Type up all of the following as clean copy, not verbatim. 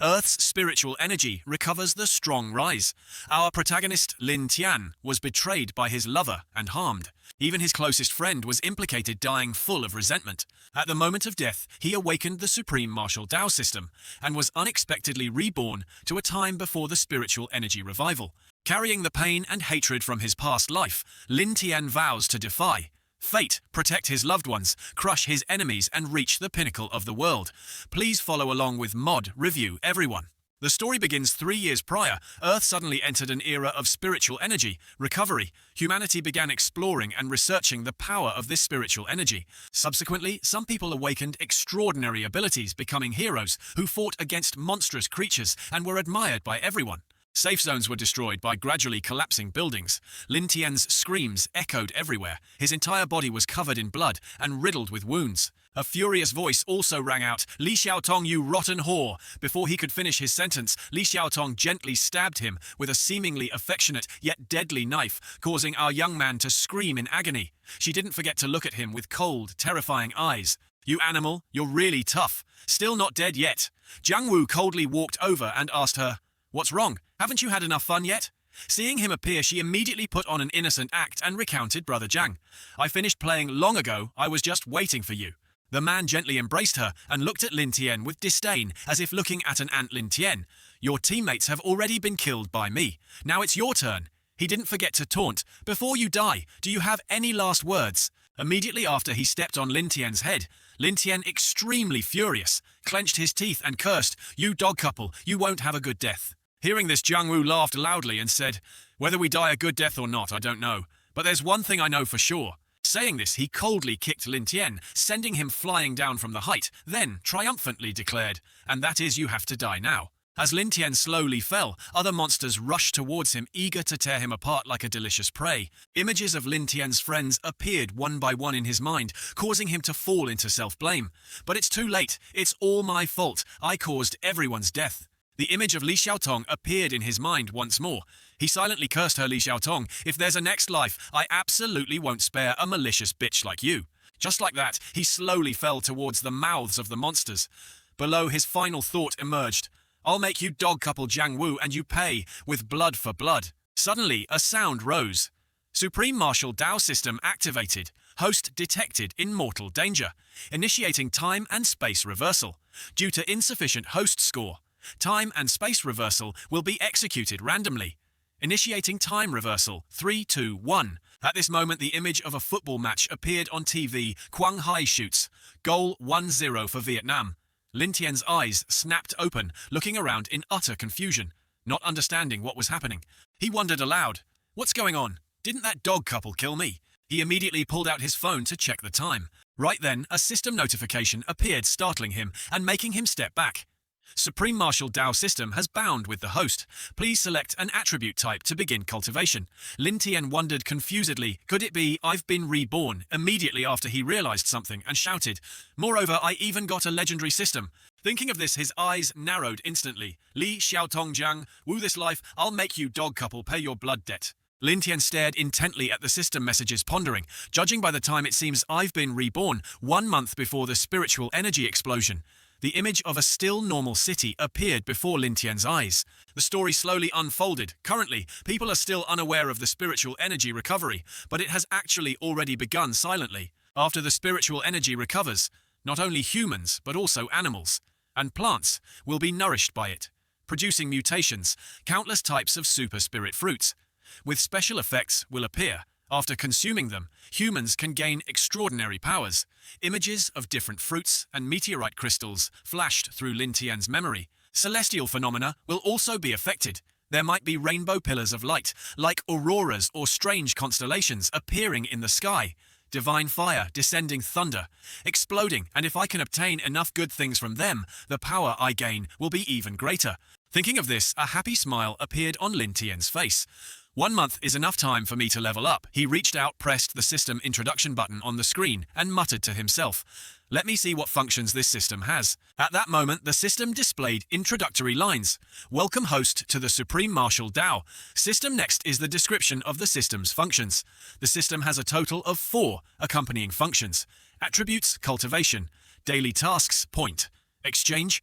Earth's spiritual energy recovers the strong rise. Our protagonist, Lin Tian, was betrayed by his lover and harmed. Even his closest friend was implicated, dying full of resentment. At the moment of death, he awakened the supreme martial Tao system and was unexpectedly reborn to a time before the spiritual energy revival. Carrying the pain and hatred from his past life, Lin Tian vows to defy fate, protect his loved ones, crush his enemies, and reach the pinnacle of the world. Please follow along with Mod Review, everyone. The story begins 3 years prior. Earth suddenly entered an era of spiritual energy recovery. Humanity began exploring and researching the power of this spiritual energy. Subsequently, some people awakened extraordinary abilities, becoming heroes who fought against monstrous creatures and were admired by everyone. Safe zones were destroyed by gradually collapsing buildings. Lin Tian's screams echoed everywhere. His entire body was covered in blood and riddled with wounds. A furious voice also rang out, "Li Xiaotong, you rotten whore!" Before he could finish his sentence, Li Xiaotong gently stabbed him with a seemingly affectionate yet deadly knife, causing our young man to scream in agony. She didn't forget to look at him with cold, terrifying eyes. "You animal, you're really tough. Still not dead yet." Jiang Wu coldly walked over and asked her, "What's wrong? Haven't you had enough fun yet?" Seeing him appear, she immediately put on an innocent act and recounted Brother Jiang. "I finished playing long ago. I was just waiting for you." The man gently embraced her and looked at Lin Tian with disdain, as if looking at an ant. "Lin Tian, your teammates have already been killed by me. Now it's your turn." He didn't forget to taunt, "Before you die, do you have any last words?" Immediately after he stepped on Lin Tian's head, Lin Tian, extremely furious, clenched his teeth and cursed, "You dog couple, you won't have a good death." Hearing this, Jiang Wu laughed loudly and said, "Whether we die a good death or not, I don't know. But there's one thing I know for sure." Saying this, he coldly kicked Lin Tian, sending him flying down from the height, then triumphantly declared, "And that is, you have to die now." As Lin Tian slowly fell, other monsters rushed towards him, eager to tear him apart like a delicious prey. Images of Lin Tian's friends appeared one by one in his mind, causing him to fall into self-blame. "But it's too late. It's all my fault. I caused everyone's death." The image of Li Xiaotong appeared in his mind once more. He silently cursed her. "Li Xiaotong, if there's a next life, I absolutely won't spare a malicious bitch like you." Just like that, he slowly fell towards the mouths of the monsters. Below, his final thought emerged, "I'll make you dog couple Jiang Wu and you pay with blood for blood." Suddenly, a sound rose. Supreme Martial Tao System activated. Host detected in mortal danger. Initiating time and space reversal. Due to insufficient host score, time and space reversal will be executed randomly. Initiating time reversal. 3, 2, 1. At this moment, the image of a football match appeared on TV. Quang Hai shoots. Goal 1-0 for Vietnam. Lin Tian's eyes snapped open, looking around in utter confusion, not understanding what was happening. He wondered aloud, "What's going on? Didn't that dog couple kill me?" He immediately pulled out his phone to check the time. Right then, a system notification appeared, startling him and making him step back. Supreme Martial Tao System has bound with the host. Please select an attribute type to begin cultivation. Lin Tian wondered confusedly, could it be I've been reborn? Immediately after he realized something and shouted, "Moreover, I even got a legendary system." Thinking of this, his eyes narrowed instantly. "Li Xiaotong Jiang, woo this life, I'll make you dog couple pay your blood debt." Lin Tian stared intently at the system messages, pondering. Judging by the time, it seems I've been reborn 1 month before the spiritual energy explosion. The image of a still normal city appeared before Lin Tian's eyes. The story slowly unfolded. Currently, people are still unaware of the spiritual energy recovery, but it has actually already begun silently. After the spiritual energy recovers, not only humans, but also animals and plants will be nourished by it, producing mutations. Countless types of super spirit fruits with special effects will appear. After consuming them, humans can gain extraordinary powers. Images of different fruits and meteorite crystals flashed through Lin Tian's memory. Celestial phenomena will also be affected. There might be rainbow pillars of light, like auroras or strange constellations appearing in the sky. Divine fire, descending thunder, exploding, and if I can obtain enough good things from them, the power I gain will be even greater. Thinking of this, a happy smile appeared on Lin Tian's face. 1 month is enough time for me to level up. He reached out, pressed the system introduction button on the screen, and muttered to himself, "Let me see what functions this system has." At that moment, the system displayed introductory lines. "Welcome host to the Supreme Martial Tao." System next is the description of the system's functions. The system has a total of 4 accompanying functions. Attributes, cultivation. Daily tasks, point. Exchange.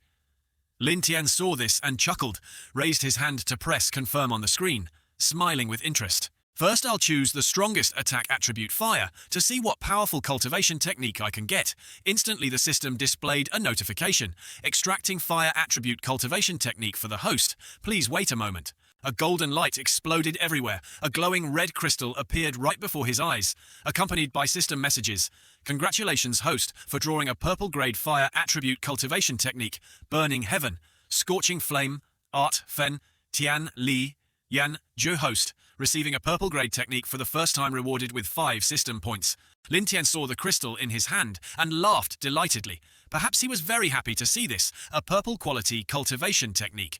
Lin Tian saw this and chuckled, raised his hand to press confirm on the screen, smiling with interest. First, I'll choose the strongest attack attribute fire to see what powerful cultivation technique I can get. Instantly, the system displayed a notification. Extracting fire attribute cultivation technique for the host. Please wait a moment. A golden light exploded everywhere. A glowing red crystal appeared right before his eyes, accompanied by system messages. Congratulations, host, for drawing a purple-grade fire attribute cultivation technique. Burning Heaven, Scorching Flame, Art, Fen, Tian, Li, Yan, Zhu host, receiving a purple grade technique for the first time rewarded with 5 system points. Lin Tian saw the crystal in his hand and laughed delightedly. Perhaps he was very happy to see this, a purple quality cultivation technique.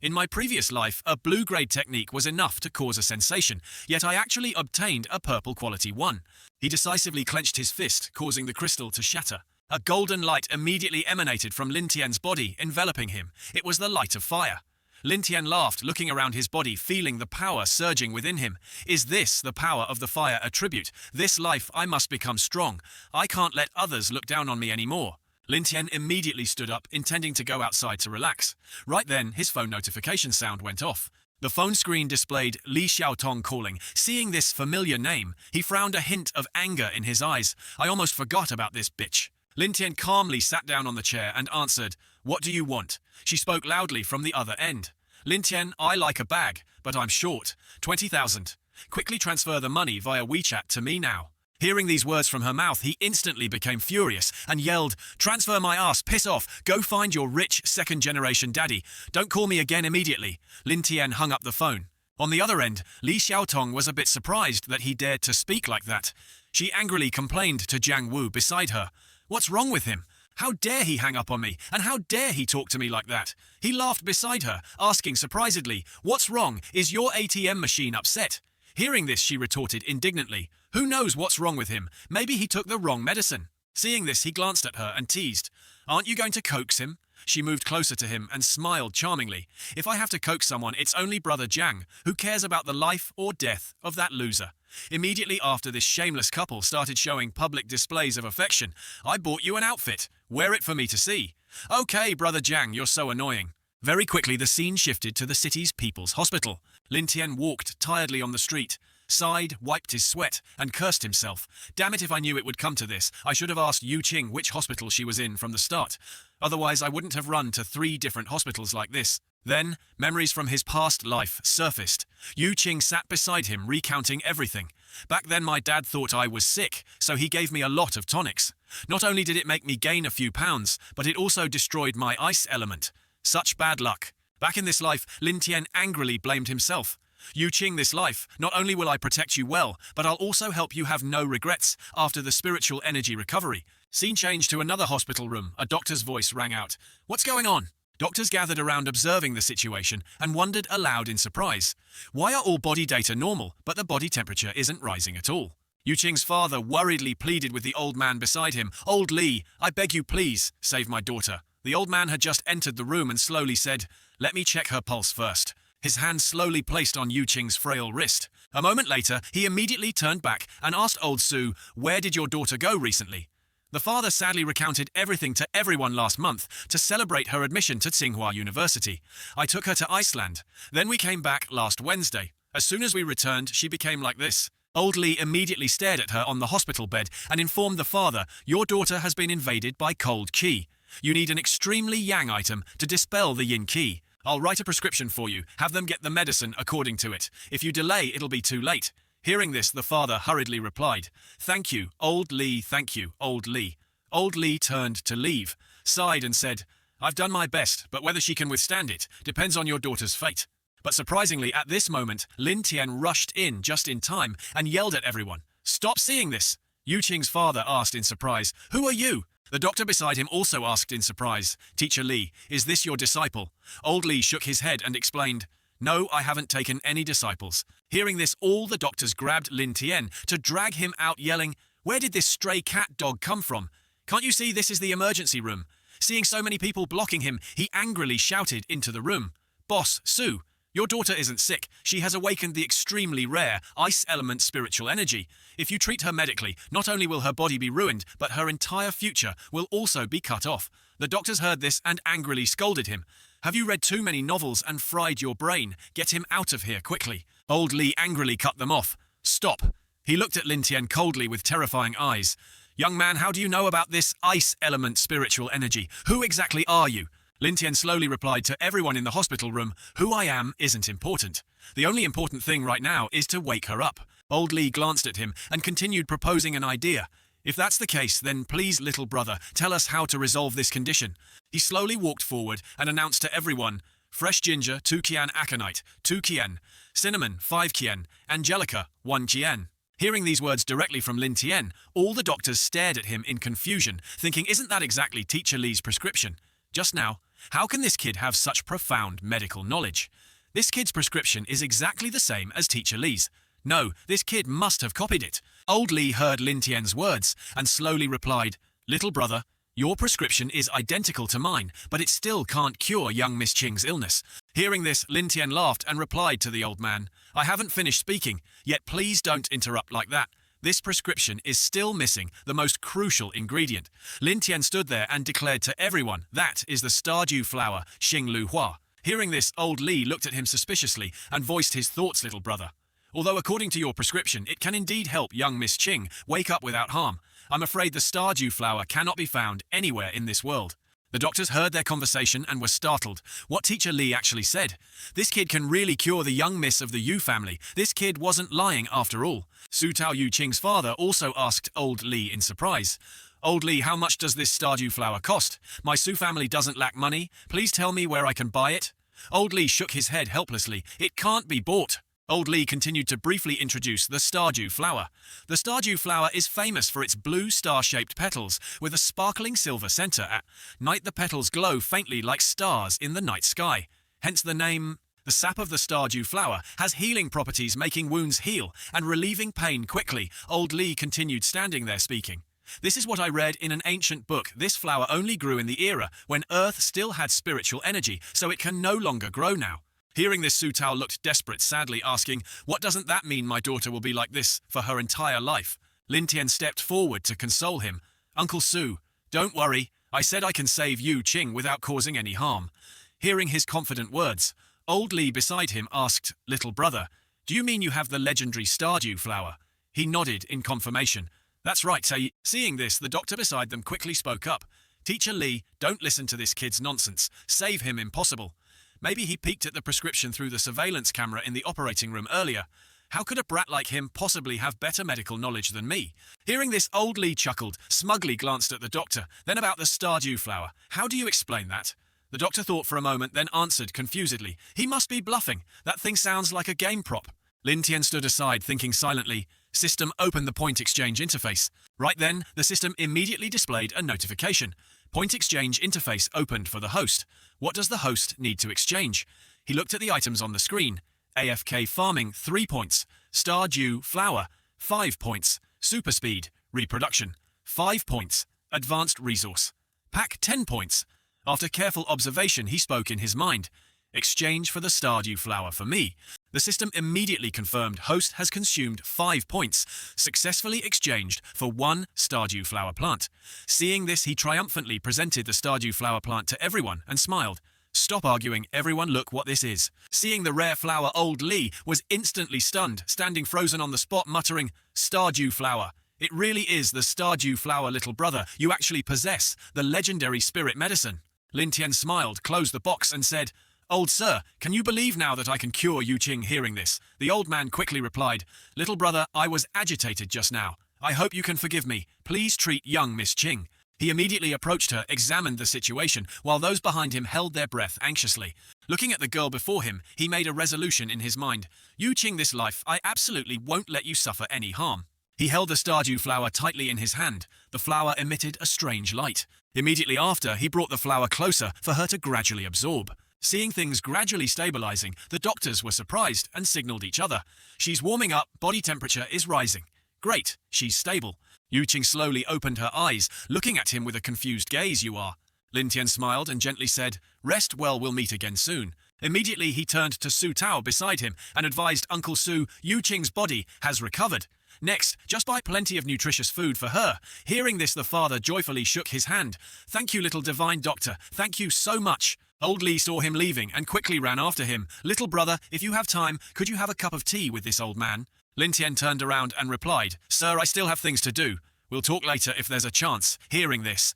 In my previous life, a blue grade technique was enough to cause a sensation, yet I actually obtained a purple quality one. He decisively clenched his fist, causing the crystal to shatter. A golden light immediately emanated from Lin Tian's body, enveloping him. It was the light of fire. Lin Tian laughed, looking around his body, feeling the power surging within him. Is this the power of the fire attribute? This life I must become strong. I can't let others look down on me anymore. Lin Tian immediately stood up, intending to go outside to relax. Right then, his phone notification sound went off. The phone screen displayed Li Xiaotong calling. Seeing this familiar name, he frowned, a hint of anger in his eyes. I almost forgot about this bitch. Lin Tian calmly sat down on the chair and answered, "What do you want?" She spoke loudly from the other end. "Lin Tian, I like a bag, but I'm short. 20,000. Quickly transfer the money via WeChat to me now." Hearing these words from her mouth, he instantly became furious and yelled, "Transfer my ass, piss off, go find your rich second-generation daddy. Don't call me again immediately." Lin Tian hung up the phone. On the other end, Li Xiaotong was a bit surprised that he dared to speak like that. She angrily complained to Jiang Wu beside her. "What's wrong with him? How dare he hang up on me, and how dare he talk to me like that?" He laughed beside her, asking surprisedly, "What's wrong? Is your ATM machine upset?" Hearing this, she retorted indignantly, "Who knows what's wrong with him? Maybe he took the wrong medicine." Seeing this, he glanced at her and teased, "Aren't you going to coax him?" She moved closer to him and smiled charmingly. "If I have to coax someone, it's only brother Jiang, who cares about the life or death of that loser." Immediately after this shameless couple started showing public displays of affection, "I bought you an outfit. Wear it for me to see." "Okay, brother Jiang, you're so annoying." Very quickly, the scene shifted to the city's People's Hospital. Lin Tian walked tiredly on the street, sighed, wiped his sweat, and cursed himself. Damn it, if I knew it would come to this, I should have asked Yu Qing which hospital she was in from the start. Otherwise, I wouldn't have run to 3 different hospitals like this. Then, memories from his past life surfaced. Yu Qing sat beside him, recounting everything. "Back then my dad thought I was sick, so he gave me a lot of tonics. Not only did it make me gain a few pounds, but it also destroyed my ice element. Such bad luck." Back in this life, Lin Tian angrily blamed himself. "Yu Qing, this life, not only will I protect you well, but I'll also help you have no regrets after the spiritual energy recovery." Scene changed to another hospital room. A doctor's voice rang out. "What's going on?" Doctors gathered around observing the situation and wondered aloud in surprise. Why are all body data normal, but the body temperature isn't rising at all? Yu Qing's father worriedly pleaded with the old man beside him. "Old Li, I beg you please, save my daughter." The old man had just entered the room and slowly said, "Let me check her pulse first." His hand slowly placed on Yu Qing's frail wrist. A moment later, he immediately turned back and asked old Su, "Where did your daughter go recently?" The father sadly recounted everything to everyone last month to celebrate her admission to Tsinghua University. "I took her to Iceland. Then we came back last Wednesday. As soon as we returned, she became like this." Old Li immediately stared at her on the hospital bed and informed the father, "Your daughter has been invaded by cold qi. You need an extremely yang item to dispel the yin qi. I'll write a prescription for you. Have them get the medicine according to it. If you delay, it'll be too late." Hearing this, the father hurriedly replied, "Thank you, old Li, thank you, old Li." Old Li turned to leave, sighed and said, "I've done my best, but whether she can withstand it depends on your daughter's fate." But surprisingly, at this moment, Lin Tian rushed in just in time and yelled at everyone, "Stop seeing this!" Yu Qing's father asked in surprise, "Who are you?" The doctor beside him also asked in surprise, "Teacher Li, is this your disciple?" Old Li shook his head and explained, "No, I haven't taken any disciples." Hearing this, all the doctors grabbed Lin Tian to drag him out, yelling, "Where did this stray cat dog come from? Can't you see this is the emergency room?" Seeing so many people blocking him, he angrily shouted into the room, "Boss, Su, your daughter isn't sick. She has awakened the extremely rare ice element spiritual energy. If you treat her medically, not only will her body be ruined, but her entire future will also be cut off." The doctors heard this and angrily scolded him. Have you read too many novels and fried your brain? Get him out of here quickly. Old Lee angrily cut them off. Stop. He looked at Lin Tian coldly with terrifying eyes. Young man, how do you know about this ice element spiritual energy? Who exactly are you? Lin Tian slowly replied to everyone in the hospital room, who I am isn't important. The only important thing right now is to wake her up. Old Lee glanced at him and continued proposing an idea. If that's the case, then please, little brother, tell us how to resolve this condition. He slowly walked forward and announced to everyone, fresh ginger, 2 kian aconite, 2 kian, cinnamon, 5 kian, angelica, 1 kian. Hearing these words directly from Lin Tian, all the doctors stared at him in confusion, thinking, isn't that exactly Teacher Lee's prescription? Just now, how can this kid have such profound medical knowledge? This kid's prescription is exactly the same as Teacher Lee's. No, this kid must have copied it. Old Lee heard Lin Tian's words and slowly replied, little brother, your prescription is identical to mine, but it still can't cure young Miss Qing's illness. Hearing this, Lin Tian laughed and replied to the old man, I haven't finished speaking, yet please don't interrupt like that. This prescription is still missing the most crucial ingredient. Lin Tian stood there and declared to everyone, that is the stardew flower, Xing Lu Hua. Hearing this, old Lee looked at him suspiciously and voiced his thoughts, little brother. Although according to your prescription, it can indeed help young Miss Qing wake up without harm, I'm afraid the stardew flower cannot be found anywhere in this world. The doctors heard their conversation and were startled. What Teacher Lee actually said. This kid can really cure the young miss of the Yu family. This kid wasn't lying after all. Su Tao Yu Qing's father also asked Old Lee in surprise. Old Lee, how much does this stardew flower cost? My Su family doesn't lack money. Please tell me where I can buy it. Old Lee shook his head helplessly. It can't be bought. Old Lee continued to briefly introduce the stardew flower. The stardew flower is famous for its blue star-shaped petals with a sparkling silver center. At night the petals glow faintly like stars in the night sky. Hence the name. The sap of the stardew flower has healing properties, making wounds heal and relieving pain quickly. Old Lee continued standing there speaking. This is what I read in an ancient book. This flower only grew in the era when Earth still had spiritual energy, so it can no longer grow now. Hearing this, Su Tao looked desperate, sadly asking, what doesn't that mean my daughter will be like this for her entire life? Lin Tian stepped forward to console him. Uncle Su, don't worry. I said I can save Yu Qing without causing any harm. Hearing his confident words, Old Lee beside him asked, little brother, do you mean you have the legendary stardew flower? He nodded in confirmation. That's right, say. Seeing this, the doctor beside them quickly spoke up. Teacher Lee, don't listen to this kid's nonsense. Save him, impossible. Maybe he peeked at the prescription through the surveillance camera in the operating room earlier. How could a brat like him possibly have better medical knowledge than me? Hearing this, Old Lee chuckled, smugly glanced at the doctor, then about the stardew flower. How do you explain that? The doctor thought for a moment, then answered confusedly. He must be bluffing. That thing sounds like a game prop. Lin Tian stood aside, thinking silently. System, open the point exchange interface. Right then, the system immediately displayed a notification. Point exchange interface opened for the host. What does the host need to exchange? He looked at the items on the screen. AFK farming, 3 points. Stardew flower, 5 points. Super speed, reproduction, 5 points. Advanced resource, pack 10 points. After careful observation, he spoke in his mind. Exchange for the stardew flower for me. The system immediately confirmed host has consumed 5 points, successfully exchanged for 1 stardew flower plant. Seeing this, he triumphantly presented the stardew flower plant to everyone and smiled. Stop arguing, everyone, look what this is. Seeing the rare flower, Old Lee was instantly stunned, standing frozen on the spot, muttering, Stardew flower. It really is the stardew flower, little brother. You actually possess the legendary spirit medicine. Lin Tian smiled, closed the box and said, Old sir, can you believe now that I can cure Yu Qing? Hearing this, the old man quickly replied, little brother, I was agitated just now. I hope you can forgive me. Please treat young Miss Qing. He immediately approached her, examined the situation, while those behind him held their breath anxiously. Looking at the girl before him, he made a resolution in his mind. Yu Qing, this life, I absolutely won't let you suffer any harm. He held the stardew flower tightly in his hand. The flower emitted a strange light. Immediately after, he brought the flower closer for her to gradually absorb. Seeing things gradually stabilizing, the doctors were surprised and signaled each other. She's warming up, body temperature is rising. Great, she's stable. Yu Qing slowly opened her eyes, looking at him with a confused gaze. You are. Lin Tian smiled and gently said, rest well, we'll meet again soon. Immediately he turned to Su Tao beside him and advised Uncle Su, Yu Qing's body has recovered. Next, just buy plenty of nutritious food for her. Hearing this, the father joyfully shook his hand. Thank you, little divine doctor. Thank you so much. Old Lee saw him leaving and quickly ran after him. Little brother, if you have time, could you have a cup of tea with this old man? Lin Tian turned around and replied, Sir, I still have things to do. We'll talk later if there's a chance. Hearing this,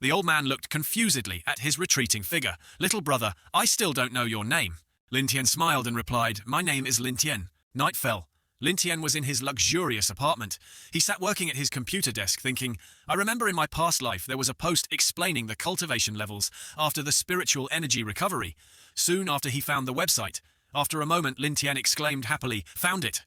the old man looked confusedly at his retreating figure. Little brother, I still don't know your name. Lin Tian smiled and replied, My name is Lin Tian. Night fell. Lin Tian was in his luxurious apartment. He sat working at his computer desk thinking, I remember in my past life there was a post explaining the cultivation levels after the spiritual energy recovery. Soon after he found the website. After a moment, Lin Tian exclaimed happily, Found it.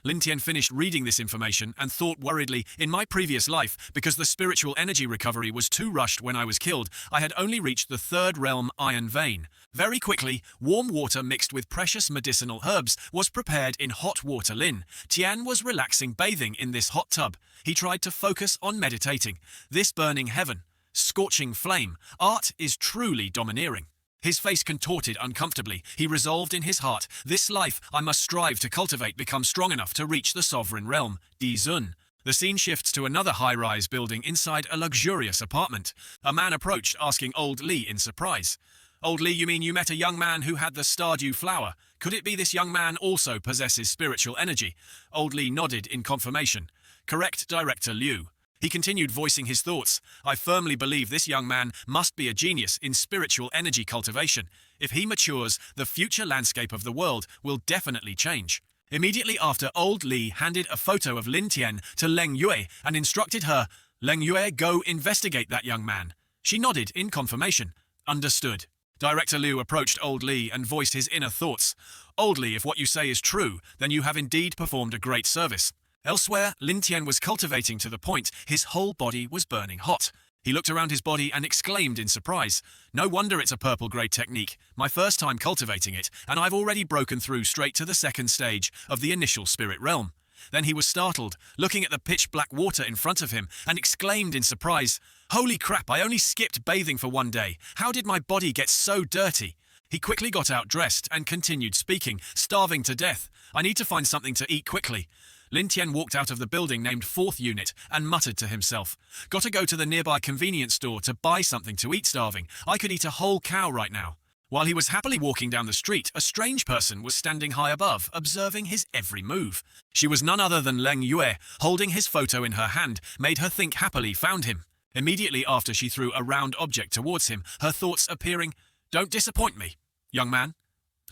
Lin Tian finished reading this information and thought worriedly, in my previous life, because the spiritual energy recovery was too rushed when I was killed, I had only reached the third realm iron vein. Very quickly, warm water mixed with precious medicinal herbs was prepared in hot water. Lin Tian was relaxing bathing in this hot tub. He tried to focus on meditating. This burning heaven, scorching flame, art is truly domineering. His face contorted uncomfortably. He resolved in his heart, this life I must strive to cultivate become strong enough to reach the sovereign realm, Di Zun. The scene shifts to another high-rise building inside a luxurious apartment. A man approached, asking Old Lee in surprise. Old Lee, you mean you met a young man who had the Stardew flower? Could it be this young man also possesses spiritual energy? Old Lee nodded in confirmation. Correct, Director Liu. He continued voicing his thoughts. I firmly believe this young man must be a genius in spiritual energy cultivation. If he matures, the future landscape of the world will definitely change. Immediately after, Old Lee handed a photo of Lin Tian to Leng Yue and instructed her, Leng Yue, go investigate that young man. She nodded in confirmation. Understood. Director Liu approached Old Lee and voiced his inner thoughts. Old Lee, if what you say is true, then you have indeed performed a great service. Elsewhere, Lin Tian was cultivating to the point his whole body was burning hot. He looked around his body and exclaimed in surprise, No wonder it's a purple-grade technique. My first time cultivating it, and I've already broken through straight to the second stage of the initial spirit realm. Then he was startled, looking at the pitch-black water in front of him, and exclaimed in surprise, Holy crap, I only skipped bathing for one day. How did my body get so dirty? He quickly got out dressed and continued speaking, starving to death. I need to find something to eat quickly. Lin Tian walked out of the building named 4th Unit and muttered to himself, Gotta go to the nearby convenience store to buy something to eat starving. I could eat a whole cow right now. While he was happily walking down the street, a strange person was standing high above, observing his every move. She was none other than Leng Yue. Holding his photo in her hand made her think happily found him. Immediately after, she threw a round object towards him, her thoughts appearing, Don't disappoint me, young man.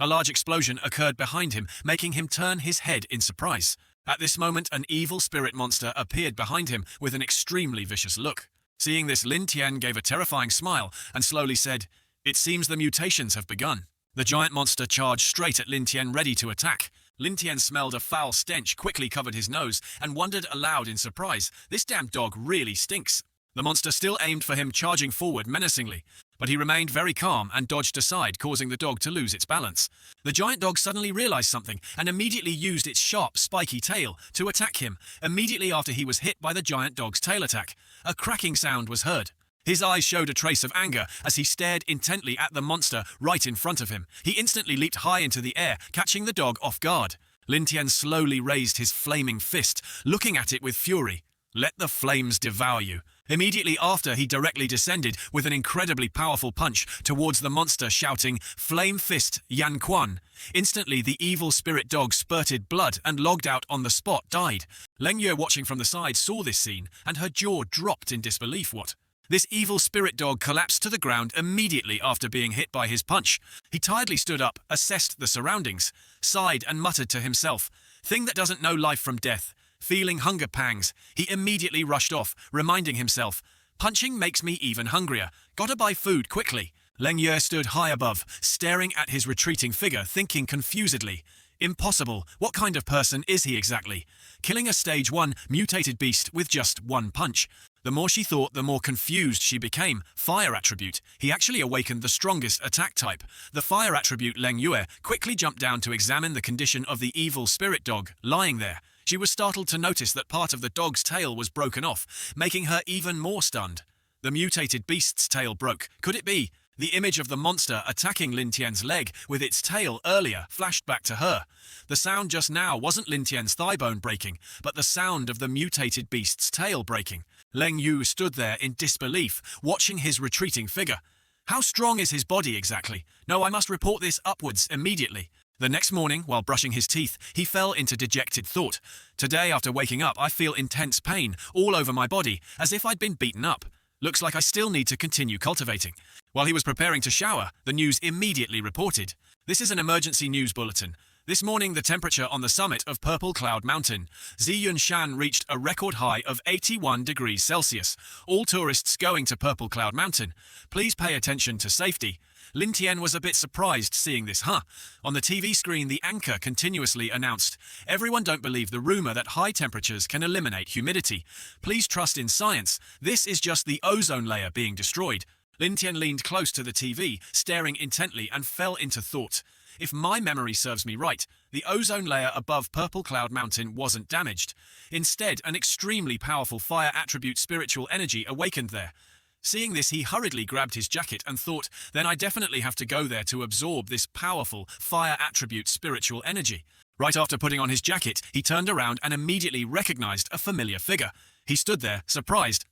A large explosion occurred behind him, making him turn his head in surprise. At this moment, an evil spirit monster appeared behind him with an extremely vicious look. Seeing this, Lin Tian gave a terrifying smile and slowly said, It seems the mutations have begun. The giant monster charged straight at Lin Tian, ready to attack. Lin Tian smelled a foul stench, quickly covered his nose, and wondered aloud in surprise, This damn dog really stinks. The monster still aimed for him, charging forward menacingly, but he remained very calm and dodged aside, causing the dog to lose its balance. The giant dog suddenly realized something and immediately used its sharp, spiky tail to attack him. Immediately after, he was hit by the giant dog's tail attack. A cracking sound was heard. His eyes showed a trace of anger as he stared intently at the monster right in front of him. He instantly leaped high into the air, catching the dog off guard. Lin Tian slowly raised his flaming fist, looking at it with fury. Let the flames devour you. Immediately after, he directly descended with an incredibly powerful punch towards the monster, shouting, Flame Fist, Yan Quan. Instantly, the evil spirit dog spurted blood and logged out on the spot, died. Leng Yue, watching from the side, saw this scene, and her jaw dropped in disbelief. What? This evil spirit dog collapsed to the ground immediately after being hit by his punch. He tiredly stood up, assessed the surroundings, sighed and muttered to himself, Thing that doesn't know life from death. Feeling hunger pangs, he immediately rushed off, reminding himself, Punching makes me even hungrier. Gotta buy food quickly. Leng Yue stood high above, staring at his retreating figure, thinking confusedly, Impossible, what kind of person is he exactly? Killing a stage 1 mutated beast with just one punch. The more she thought, the more confused she became. Fire attribute. He actually awakened the strongest attack type. The fire attribute. Leng Yue quickly jumped down to examine the condition of the evil spirit dog, lying there. She was startled to notice that part of the dog's tail was broken off, making her even more stunned. The mutated beast's tail broke. Could it be? The image of the monster attacking Lin Tian's leg with its tail earlier flashed back to her. The sound just now wasn't Lin Tian's thigh bone breaking, but the sound of the mutated beast's tail breaking. Leng Yu stood there in disbelief, watching his retreating figure. How strong is his body exactly? No, I must report this upwards immediately. The next morning, while brushing his teeth, he fell into dejected thought. Today, after waking up, I feel intense pain all over my body, as if I'd been beaten up. Looks like I still need to continue cultivating. While he was preparing to shower, the news immediately reported. This is an emergency news bulletin. This morning, the temperature on the summit of Purple Cloud Mountain, Ziyunshan, reached a record high of 81 degrees Celsius. All tourists going to Purple Cloud Mountain, please pay attention to safety. Lin Tian was a bit surprised seeing this, On the TV screen, the anchor continuously announced, "Everyone don't believe the rumor that high temperatures can eliminate humidity. Please trust in science. This is just the ozone layer being destroyed." Lin Tian leaned close to the TV, staring intently, and fell into thought. If my memory serves me right, the ozone layer above Purple Cloud Mountain wasn't damaged. Instead, an extremely powerful fire attribute spiritual energy awakened there. Seeing this, he hurriedly grabbed his jacket and thought, then I definitely have to go there to absorb this powerful fire attribute spiritual energy. Right after putting on his jacket, he turned around and immediately recognized a familiar figure. He stood there, surprised.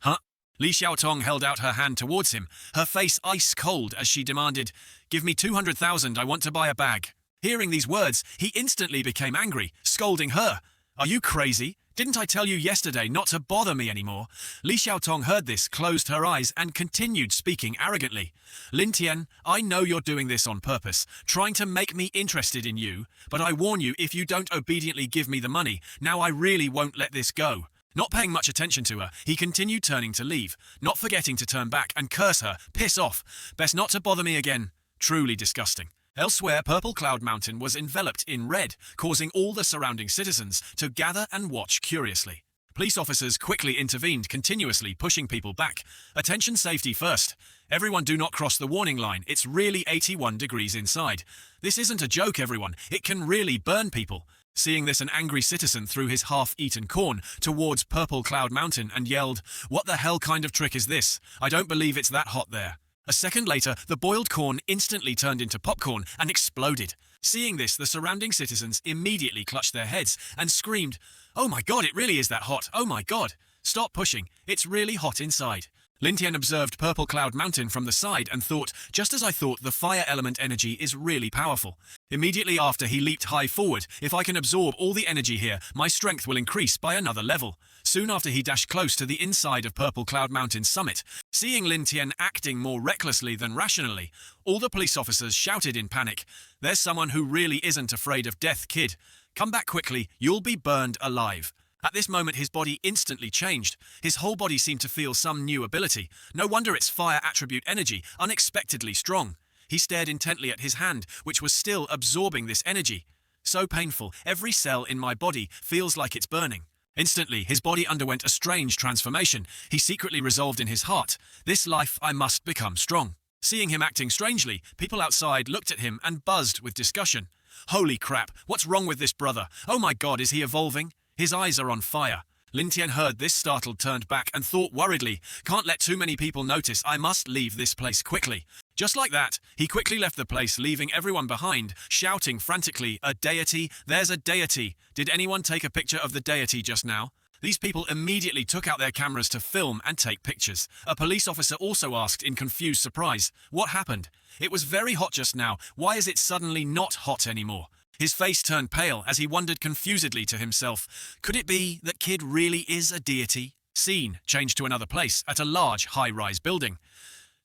Li Xiaotong held out her hand towards him, her face ice cold as she demanded, "Give me 200,000, I want to buy a bag." Hearing these words, he instantly became angry, scolding her. "Are you crazy? Didn't I tell you yesterday not to bother me anymore?" Li Xiaotong heard this, closed her eyes, and continued speaking arrogantly. "Lin Tian, I know you're doing this on purpose, trying to make me interested in you, but I warn you, if you don't obediently give me the money, now I really won't let this go." Not paying much attention to her, he continued turning to leave, not forgetting to turn back and curse her, "Piss off, best not to bother me again." Truly disgusting. Elsewhere, Purple Cloud Mountain was enveloped in red, causing all the surrounding citizens to gather and watch curiously. Police officers quickly intervened, continuously pushing people back. "Attention, safety first. Everyone do not cross the warning line, it's really 81 degrees inside. This isn't a joke, everyone, it can really burn people." Seeing this, an angry citizen threw his half-eaten corn towards Purple Cloud Mountain and yelled, "What the hell kind of trick is this? I don't believe it's that hot there." A second later, the boiled corn instantly turned into popcorn and exploded. Seeing this, the surrounding citizens immediately clutched their heads and screamed, "Oh my god, it really is that hot! Oh my god! Stop pushing, it's really hot inside." Lin Tian observed Purple Cloud Mountain from the side and thought, just as I thought, the fire element energy is really powerful. Immediately after, he leaped high forward. "If I can absorb all the energy here, my strength will increase by another level." Soon after, he dashed close to the inside of Purple Cloud Mountain's summit. Seeing Lin Tian acting more recklessly than rationally, all the police officers shouted in panic, "There's someone who really isn't afraid of death, kid. Come back quickly, you'll be burned alive." At this moment, his body instantly changed. His whole body seemed to feel some new ability. No wonder its fire attribute energy, unexpectedly strong. He stared intently at his hand, which was still absorbing this energy. "So painful, every cell in my body feels like it's burning." Instantly, his body underwent a strange transformation. He secretly resolved in his heart, "This life I must become strong." Seeing him acting strangely, people outside looked at him and buzzed with discussion. "Holy crap, what's wrong with this brother? Oh my god, is he evolving? His eyes are on fire." Lin Tian heard this, startled, turned back, and thought worriedly, "Can't let too many people notice, I must leave this place quickly." Just like that, he quickly left the place, leaving everyone behind, shouting frantically, "A deity! There's a deity! Did anyone take a picture of the deity just now?" These people immediately took out their cameras to film and take pictures. A police officer also asked in confused surprise, "What happened? It was very hot just now, why is it suddenly not hot anymore?" His face turned pale as he wondered confusedly to himself, could it be that kid really is a deity? Scene changed to another place, at a large high-rise building.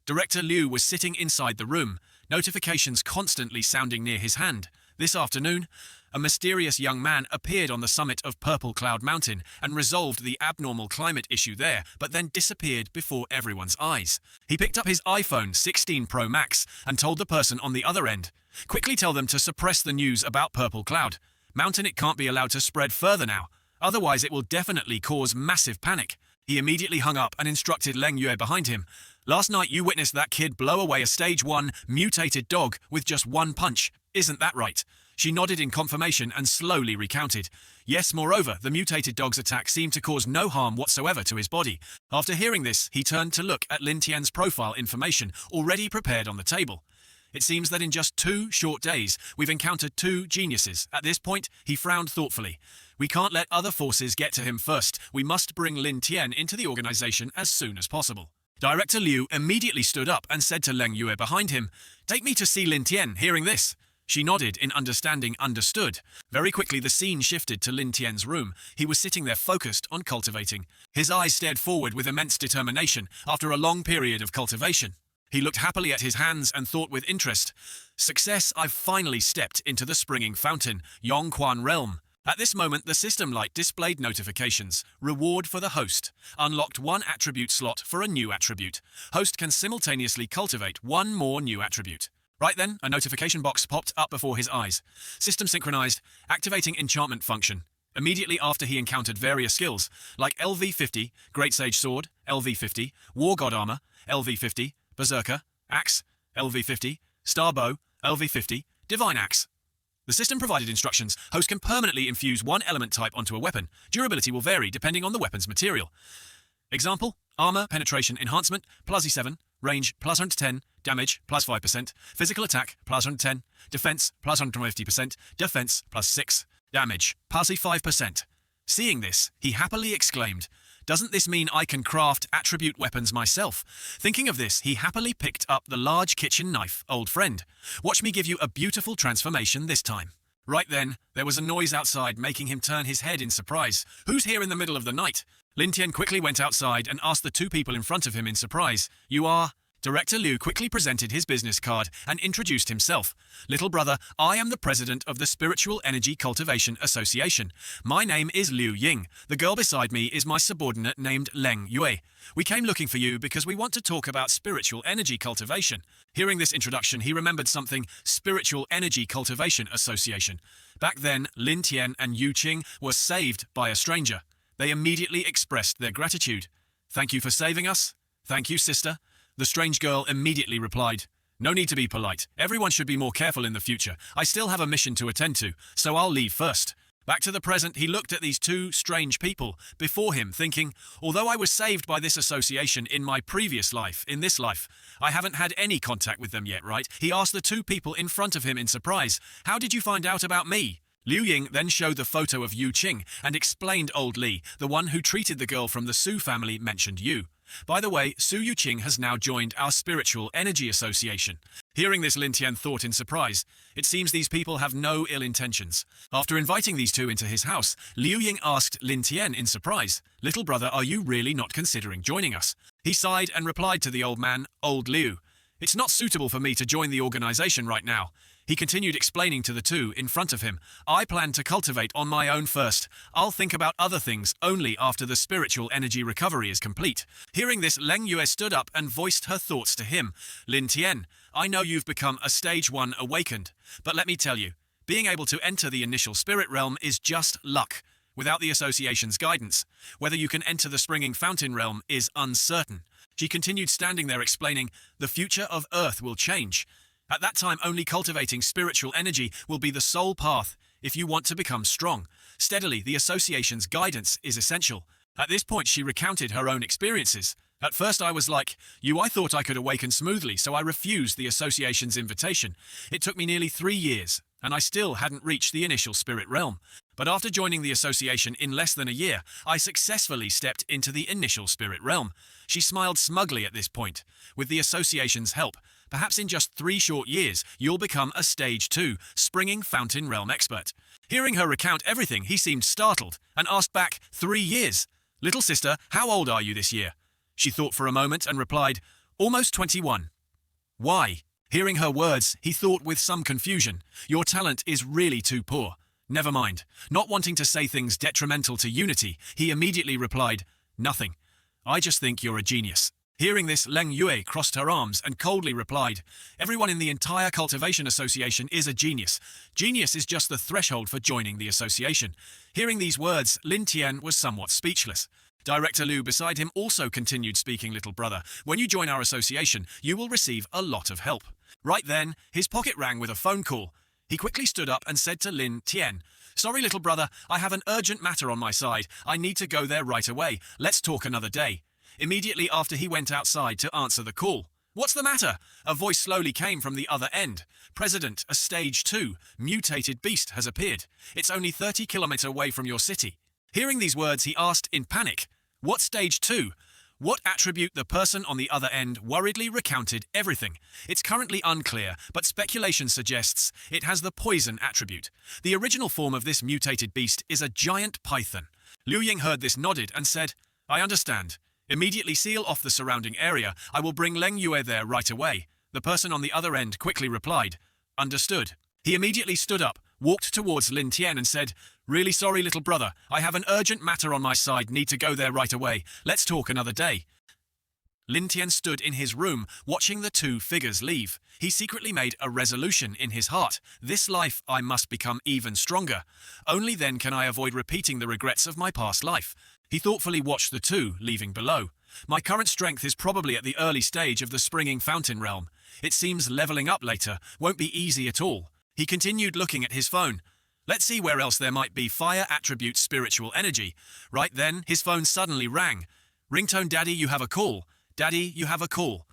Director Liu was sitting inside the room, notifications constantly sounding near his hand. This afternoon, a mysterious young man appeared on the summit of Purple Cloud Mountain and resolved the abnormal climate issue there, but then disappeared before everyone's eyes. He picked up his iPhone 16 Pro Max and told the person on the other end, "Quickly tell them to suppress the news about Purple Cloud Mountain. It can't be allowed to spread further now. Otherwise it will definitely cause massive panic." He immediately hung up and instructed Leng Yue behind him. "Last night you witnessed that kid blow away a stage 1 mutated dog with just one punch. Isn't that right? She nodded in confirmation and slowly recounted. Yes, moreover, the mutated dog's attack seemed to cause no harm whatsoever to his body. After hearing this, he turned to look at Lin Tian's profile information already prepared on the table. It seems that in just 2 short days, we've encountered 2 geniuses. At this point, he frowned thoughtfully. We can't let other forces get to him first. We must bring Lin Tian into the organization as soon as possible. Director Liu immediately stood up and said to Leng Yue behind him, "Take me to see Lin Tian." Hearing this, she nodded in understanding understood. Very quickly the scene shifted to Lin Tian's room. He was sitting there focused on cultivating. His eyes stared forward with immense determination after a long period of cultivation. He looked happily at his hands and thought with interest. Success, I've finally stepped into the springing fountain, Yongquan realm. At this moment, the system light displayed notifications. Reward for the host. Unlocked 1 attribute slot for a new attribute. Host can simultaneously cultivate 1 more new attribute. Right then, a notification box popped up before his eyes. System synchronized, activating enchantment function. Immediately after he encountered various skills, like LV50, Great Sage Sword, LV50, War God Armor, LV50, Berserker, Axe, LV50, Star Bow, LV50, Divine Axe. The system provided instructions. Host can permanently infuse 1 element type onto a weapon. Durability will vary depending on the weapon's material. Example, Armor Penetration Enhancement, +7, Range, +110, Damage, +5%, Physical Attack, +110, Defense, +150%, Defense, +6, Damage, +5%. Seeing this, he happily exclaimed, "Doesn't this mean I can craft attribute weapons myself?" Thinking of this, he happily picked up the large kitchen knife. "Old friend, watch me give you a beautiful transformation this time." Right then, there was a noise outside making him turn his head in surprise. "Who's here in the middle of the night?" Lin Tian quickly went outside and asked the 2 people in front of him in surprise. "You are?" Director Liu quickly presented his business card and introduced himself. "Little brother, I am the president of the Spiritual Energy Cultivation Association. My name is Liu Ying. The girl beside me is my subordinate named Leng Yue. We came looking for you because we want to talk about spiritual energy cultivation." Hearing this introduction, he remembered something. Spiritual Energy Cultivation Association. Back then, Lin Tian and Yu Qing were saved by a stranger. They immediately expressed their gratitude. "Thank you for saving us." "Thank you, sister." The strange girl immediately replied, "No need to be polite. Everyone should be more careful in the future. I still have a mission to attend to, so I'll leave first." Back to the present, he looked at these 2 strange people before him, thinking, although I was saved by this association in my previous life, in this life, I haven't had any contact with them yet, right? He asked the 2 people in front of him in surprise, "How did you find out about me?" Liu Ying then showed the photo of Yu Qing and explained old Li, the one who treated the girl from the Su family, mentioned you. By the way, Su Yuqing has now joined our Spiritual Energy Association. Hearing this, Lin Tian thought in surprise. It seems these people have no ill intentions. After inviting these 2 into his house, Liu Ying asked Lin Tian in surprise, "Little brother, are you really not considering joining us?" He sighed and replied to the old man, "Old Liu, it's not suitable for me to join the organization right now." He continued explaining to the 2 in front of him, "I plan to cultivate on my own first. I'll think about other things only after the spiritual energy recovery is complete." Hearing this, Leng Yue stood up and voiced her thoughts to him. "Lin Tian, I know you've become a stage 1 awakened, but let me tell you, being able to enter the initial spirit realm is just luck. Without the association's guidance, whether you can enter the springing fountain realm is uncertain." She continued standing there explaining, "The future of Earth will change. At that time, only cultivating spiritual energy will be the sole path if you want to become strong. Steadily, the association's guidance is essential." At this point, she recounted her own experiences. "At first I was like you, I thought I could awaken smoothly, so I refused the association's invitation. It took me nearly 3 years, and I still hadn't reached the initial spirit realm. But after joining the association in less than a year, I successfully stepped into the initial spirit realm." She smiled smugly at this point. "With the association's help, perhaps in just 3 short years, you'll become a stage 2, springing fountain realm expert." Hearing her recount everything, he seemed startled and asked back, 3 years? "Little sister, how old are you this year?" She thought for a moment and replied, "Almost 21. "Why?" Hearing her words, he thought with some confusion, "Your talent is really too poor." Never mind. Not wanting to say things detrimental to unity, he immediately replied, "Nothing. I just think you're a genius." Hearing this, Leng Yue crossed her arms and coldly replied, "Everyone in the entire Cultivation Association is a genius. Genius is just the threshold for joining the association." Hearing these words, Lin Tian was somewhat speechless. Director Liu beside him also continued speaking, "Little brother, when you join our association, you will receive a lot of help." Right then, his pocket rang with a phone call. He quickly stood up and said to Lin Tian, "Sorry, little brother, I have an urgent matter on my side. I need to go there right away. Let's talk another day." Immediately after he went outside to answer the call. "What's the matter?" A voice slowly came from the other end. "President, a stage 2 mutated beast has appeared. It's only 30 kilometers away from your city." Hearing these words, he asked in panic, "What stage 2? What attribute?" The person on the other end worriedly recounted everything. "It's currently unclear, but speculation suggests it has the poison attribute. The original form of this mutated beast is a giant python." Liu Ying heard this, nodded, and said, "I understand. Immediately seal off the surrounding area. I will bring Leng Yue there right away." The person on the other end quickly replied, "Understood." He immediately stood up, walked towards Lin Tian and said, "Really sorry, little brother. I have an urgent matter on my side. Need to go there right away. Let's talk another day." Lin Tian stood in his room, watching the two figures leave. He secretly made a resolution in his heart. "This life I must become even stronger. Only then can I avoid repeating the regrets of my past life." He thoughtfully watched the two leaving below. "My current strength is probably at the early stage of the springing fountain realm. It seems leveling up later won't be easy at all." He continued looking at his phone. "Let's see where else there might be fire attribute spiritual energy." Right then, his phone suddenly rang. "Ringtone, Daddy, you have a call. Daddy, you have a call."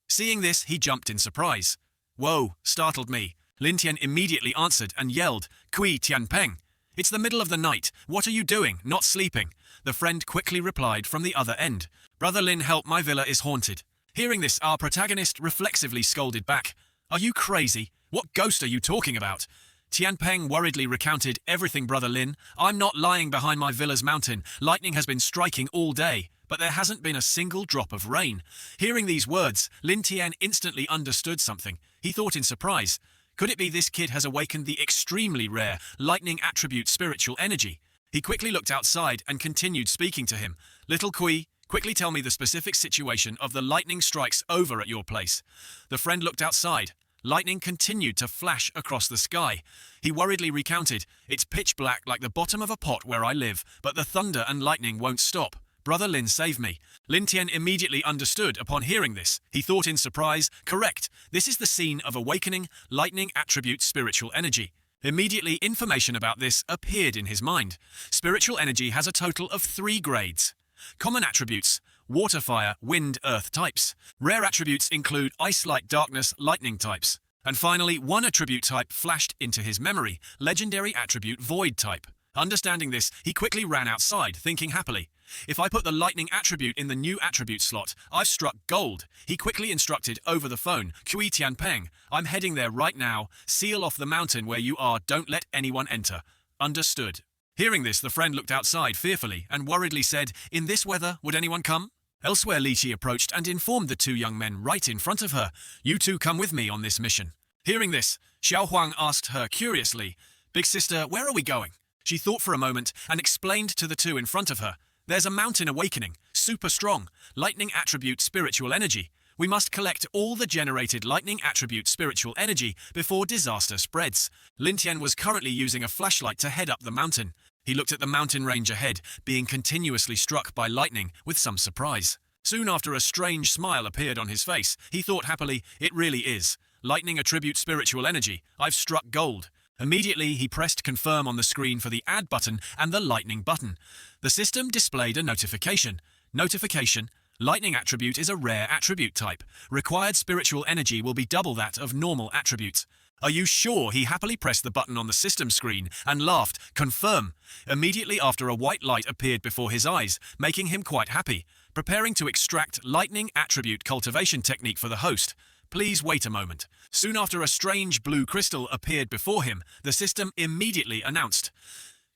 Seeing this, he jumped in surprise. "Whoa," startled me. Lin Tian immediately answered and yelled, "Kui Tianpeng. It's the middle of the night. What are you doing? Not sleeping?" The friend quickly replied from the other end, "Brother Lin, help, my villa is haunted." Hearing this, our protagonist reflexively scolded back, "Are you crazy? What ghost are you talking about?" Tianpeng worriedly recounted everything. "Brother Lin, I'm not lying behind my villa's mountain. Lightning has been striking all day, but there hasn't been a single drop of rain." Hearing these words, Lin Tian instantly understood something. He thought in surprise, could it be this kid has awakened the extremely rare lightning attribute spiritual energy? He quickly looked outside and continued speaking to him. "Little Kui, quickly tell me the specific situation of the lightning strikes over at your place." The friend looked outside. Lightning continued to flash across the sky. He worriedly recounted, "It's pitch black like the bottom of a pot where I live, but the thunder and lightning won't stop. Brother Lin, save me." Lin Tian immediately understood upon hearing this. He thought in surprise, "Correct, this is the scene of awakening lightning attribute spiritual energy." Immediately, information about this appeared in his mind. Spiritual energy has a total of 3 grades. Common attributes: water, fire, wind, earth types. Rare attributes include ice, light, darkness, lightning types. And finally, one attribute type flashed into his memory: legendary attribute void type. Understanding this, he quickly ran outside, thinking happily, "If I put the lightning attribute in the new attribute slot, I've struck gold." He quickly instructed over the phone, "Kui Tianpeng, I'm heading there right now. Seal off the mountain where you are. Don't let anyone enter." Understood. Hearing this, the friend looked outside fearfully and worriedly said, "In this weather, would anyone come?" Elsewhere, Li approached and informed the two young men right in front of her, "You two come with me on this mission." Hearing this, Xiao Huang asked her curiously, "Big sister, where are we going?" She thought for a moment and explained to the two in front of her, "There's a mountain awakening, super strong, lightning attribute spiritual energy. We must collect all the generated lightning attribute spiritual energy before disaster spreads." Lin Tian was currently using a flashlight to head up the mountain. He looked at the mountain range ahead, being continuously struck by lightning with some surprise. Soon after, a strange smile appeared on his face. He thought happily, "It really is. Lightning attribute spiritual energy. I've struck gold." Immediately, he pressed confirm on the screen for the add button and the lightning button. The system displayed a notification. Notification: lightning attribute is a rare attribute type. Required spiritual energy will be double that of normal attributes. "Are you sure?" He happily pressed the button on the system screen and laughed, "Confirm." Immediately after, a white light appeared before his eyes, making him quite happy. Preparing to extract lightning attribute cultivation technique for the host. "Please wait a moment." Soon after, a strange blue crystal appeared before him. The system immediately announced,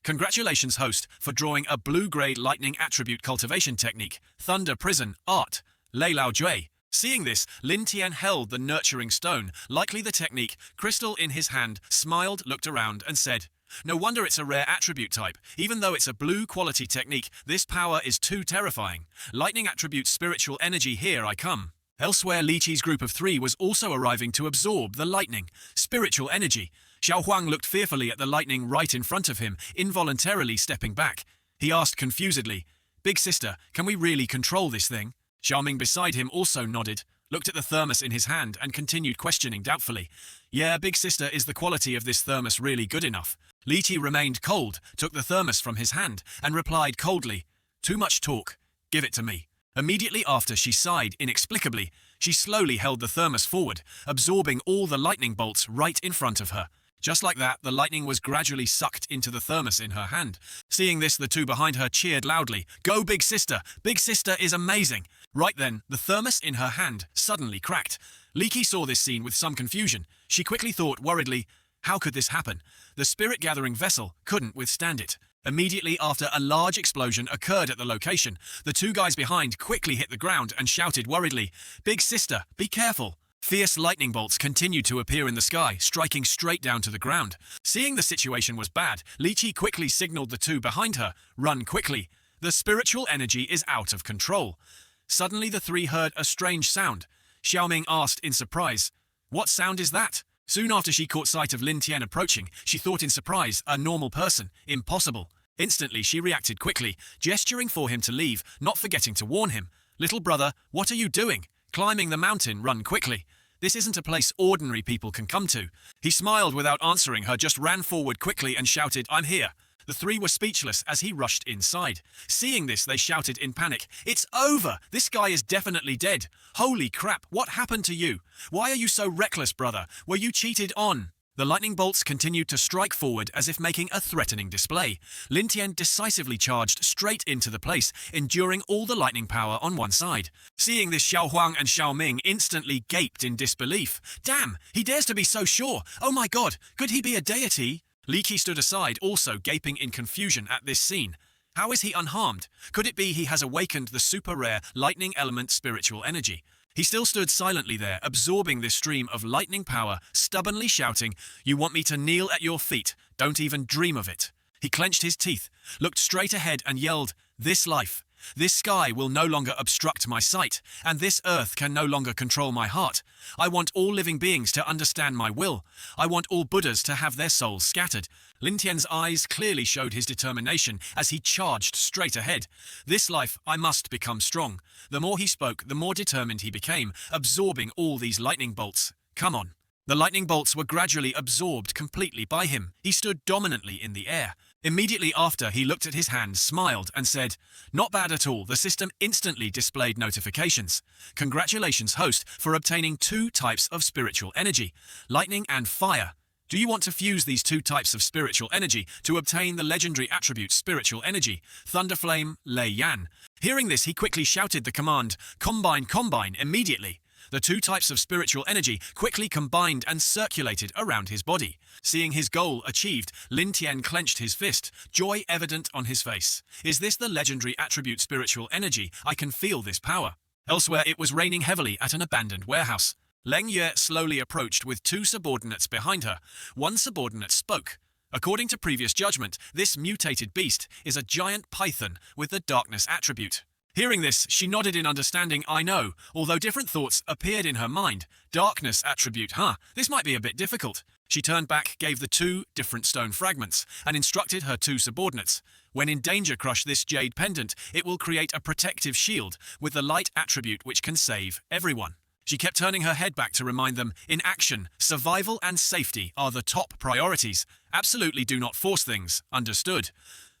"Congratulations, host, for drawing a blue-grade lightning attribute cultivation technique, Thunder Prison, Art, Lei Lao Jue." Seeing this, Lin Tian held the nurturing stone, likely the technique, crystal in his hand, smiled, looked around and said, "No wonder it's a rare attribute type. Even though it's a blue quality technique, this power is too terrifying. Lightning attribute spiritual energy, here I come." Elsewhere, Li Qi's group of 3 was also arriving to absorb the lightning spiritual energy. Xiao Huang looked fearfully at the lightning right in front of him, involuntarily stepping back. He asked confusedly, "Big sister, can we really control this thing?" Xiaoming beside him also nodded. looked at the thermos in his hand and continued questioning doubtfully. Yeah, big sister, is the quality of this thermos really good enough? Lychee remained cold, took the thermos from his hand, and replied coldly, too much talk. Give it to me. Immediately after, she sighed inexplicably. She slowly held the thermos forward, absorbing all the lightning bolts right in front of her. Just like that, the lightning was gradually sucked into the thermos in her hand. Seeing this, the two behind her cheered loudly. Go, big sister! Big sister is amazing! Right then, the thermos in her hand suddenly cracked. Lychee saw this scene with some confusion. She quickly thought worriedly, how could this happen? The spirit-gathering vessel couldn't withstand it. Immediately after, a large explosion occurred at the location. The two guys behind quickly hit the ground and shouted worriedly, Big sister, be careful! Fierce lightning bolts continued to appear in the sky, striking straight down to the ground. Seeing the situation was bad, Lychee quickly signaled the two behind her, run quickly. The spiritual energy is out of control. Suddenly the three heard a strange sound. Xiaoming asked in surprise, what sound is that? Soon after she caught sight of Lin Tian approaching, she thought in surprise, a normal person, impossible. Instantly she reacted quickly, gesturing for him to leave, not forgetting to warn him. Little brother, what are you doing? Climbing the mountain, run quickly. This isn't a place ordinary people can come to. He smiled without answering her, just ran forward quickly and shouted, I'm here. The three were speechless as he rushed inside. Seeing this, they shouted in panic, it's over! This guy is definitely dead! Holy crap, what happened to you? Why are you so reckless, brother? Were you cheated on? The lightning bolts continued to strike forward as if making a threatening display. Lin Tian decisively charged straight into the place, enduring all the lightning power on one side. Seeing this, Xiao Huang and Xiao Ming instantly gaped in disbelief. Damn, he dares to be so sure! Oh my god, could he be a deity? Li Qi stood aside, also gaping in confusion at this scene. How is he unharmed? Could it be he has awakened the super-rare lightning element spiritual energy? He still stood silently there, absorbing this stream of lightning power, stubbornly shouting, You want me to kneel at your feet? Don't even dream of it. He clenched his teeth, looked straight ahead and yelled, This life, this sky will no longer obstruct my sight, and this earth can no longer control my heart. I want all living beings to understand my will. I want all Buddhas to have their souls scattered. Lin Tian's eyes clearly showed his determination as he charged straight ahead. This life, I must become strong. The more he spoke, the more determined he became, absorbing all these lightning bolts. Come on. The lightning bolts were gradually absorbed completely by him. He stood dominantly in the air. Immediately after, he looked at his hand, smiled, and said, Not bad at all. The system instantly displayed notifications. Congratulations, host, for obtaining 2 types of spiritual energy, lightning and fire. Do you want to fuse these 2 types of spiritual energy to obtain the legendary attribute spiritual energy, Thunderflame Lei Yan? Hearing this, he quickly shouted the command, Combine, combine, immediately. The 2 types of spiritual energy quickly combined and circulated around his body. Seeing his goal achieved, Lin Tian clenched his fist, joy evident on his face. Is this the legendary attribute spiritual energy? I can feel this power. Elsewhere, it was raining heavily at an abandoned warehouse. Leng Yue slowly approached with 2 subordinates behind her. One subordinate spoke. According to previous judgment, this mutated beast is a giant python with the darkness attribute. Hearing this, she nodded in understanding, I know, although different thoughts appeared in her mind. Darkness attribute, this might be a bit difficult. She turned back, gave the 2 different stone fragments, and instructed her 2 subordinates. When in danger, crush this jade pendant. It will create a protective shield with the light attribute which can save everyone. She kept turning her head back to remind them, in action, survival and safety are the top priorities. Absolutely do not force things. Understood?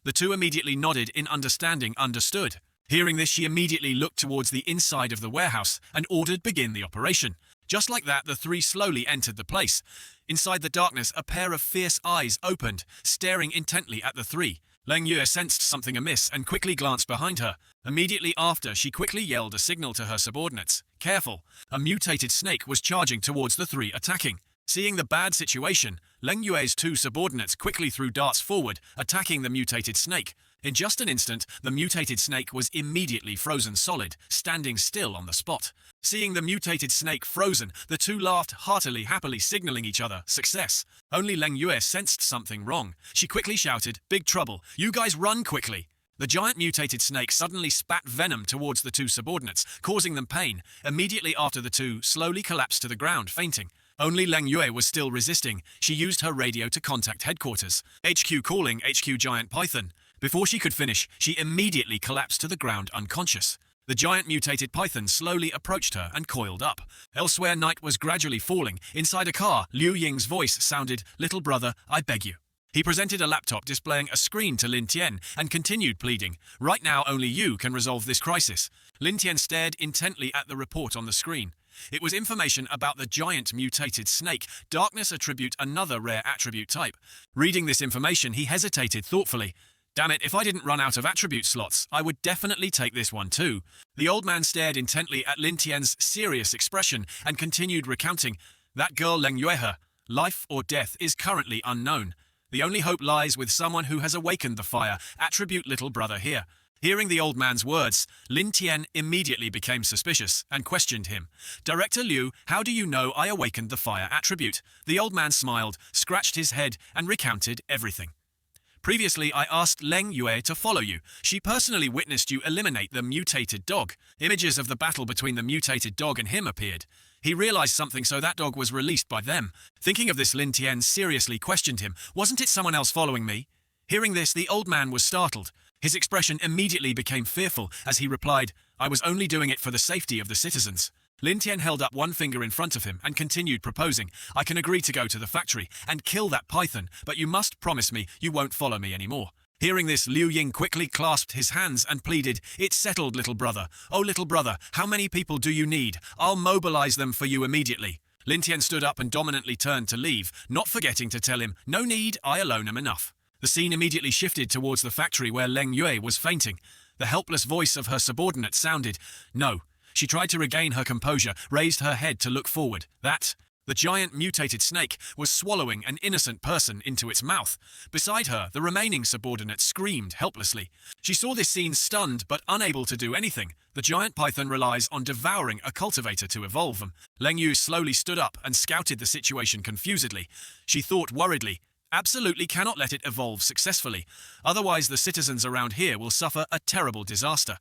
The 2 immediately nodded in understanding. Understood. Hearing this, she immediately looked towards the inside of the warehouse and ordered begin the operation. Just like that, the 3 slowly entered the place. Inside the darkness, a pair of fierce eyes opened, staring intently at the 3. Leng Yue sensed something amiss and quickly glanced behind her. Immediately after, she quickly yelled a signal to her subordinates. Careful! A mutated snake was charging towards the 3 attacking. Seeing the bad situation, Leng Yue's 2 subordinates quickly threw darts forward, attacking the mutated snake. In just an instant, the mutated snake was immediately frozen solid, standing still on the spot. Seeing the mutated snake frozen, the 2 laughed heartily, happily signaling each other success. Only Leng Yue sensed something wrong. She quickly shouted, Big trouble, you guys run quickly. The giant mutated snake suddenly spat venom towards the 2 subordinates, causing them pain. Immediately after, the 2 slowly collapsed to the ground, fainting. Only Leng Yue was still resisting. She used her radio to contact headquarters. HQ calling HQ Giant Python. Before she could finish, she immediately collapsed to the ground unconscious. The giant mutated python slowly approached her and coiled up. Elsewhere, night was gradually falling. Inside a car, Liu Ying's voice sounded, "Little brother, I beg you." He presented a laptop displaying a screen to Lin Tian and continued pleading, "Right now only you can resolve this crisis." Lin Tian stared intently at the report on the screen. It was information about the giant mutated snake, darkness attribute, another rare attribute type. Reading this information, he hesitated thoughtfully. Damn it, if I didn't run out of attribute slots, I would definitely take this one too. The old man stared intently at Lin Tian's serious expression and continued recounting, "That girl Leng Yuehe, life or death is currently unknown. The only hope lies with someone who has awakened the fire, attribute little brother here." Hearing the old man's words, Lin Tian immediately became suspicious and questioned him. "Director Liu, how do you know I awakened the fire attribute?" The old man smiled, scratched his head, and recounted everything. "Previously, I asked Leng Yue to follow you. She personally witnessed you eliminate the mutated dog. Images of the battle between the mutated dog and him appeared. He realized something, so that dog was released by them." Thinking of this, Lin Tian seriously questioned him. "Wasn't it someone else following me?" Hearing this, the old man was startled. His expression immediately became fearful as he replied, "I was only doing it for the safety of the citizens." Lin Tian held up one finger in front of him and continued proposing, "I can agree to go to the factory and kill that python, but you must promise me you won't follow me anymore." Hearing this, Liu Ying quickly clasped his hands and pleaded, "It's settled, little brother. Oh, little brother, how many people do you need? I'll mobilize them for you immediately." Lin Tian stood up and dominantly turned to leave, not forgetting to tell him, "No need, I alone am enough." The scene immediately shifted towards the factory where Leng Yue was fainting. The helpless voice of her subordinate sounded, "No." She tried to regain her composure, raised her head to look forward. The giant mutated snake was swallowing an innocent person into its mouth. Beside her, the remaining subordinate screamed helplessly. She saw this scene stunned but unable to do anything. The giant python relies on devouring a cultivator to evolve them. Leng Yu slowly stood up and scouted the situation confusedly. She thought worriedly, "Absolutely cannot let it evolve successfully. Otherwise the citizens around here will suffer a terrible disaster."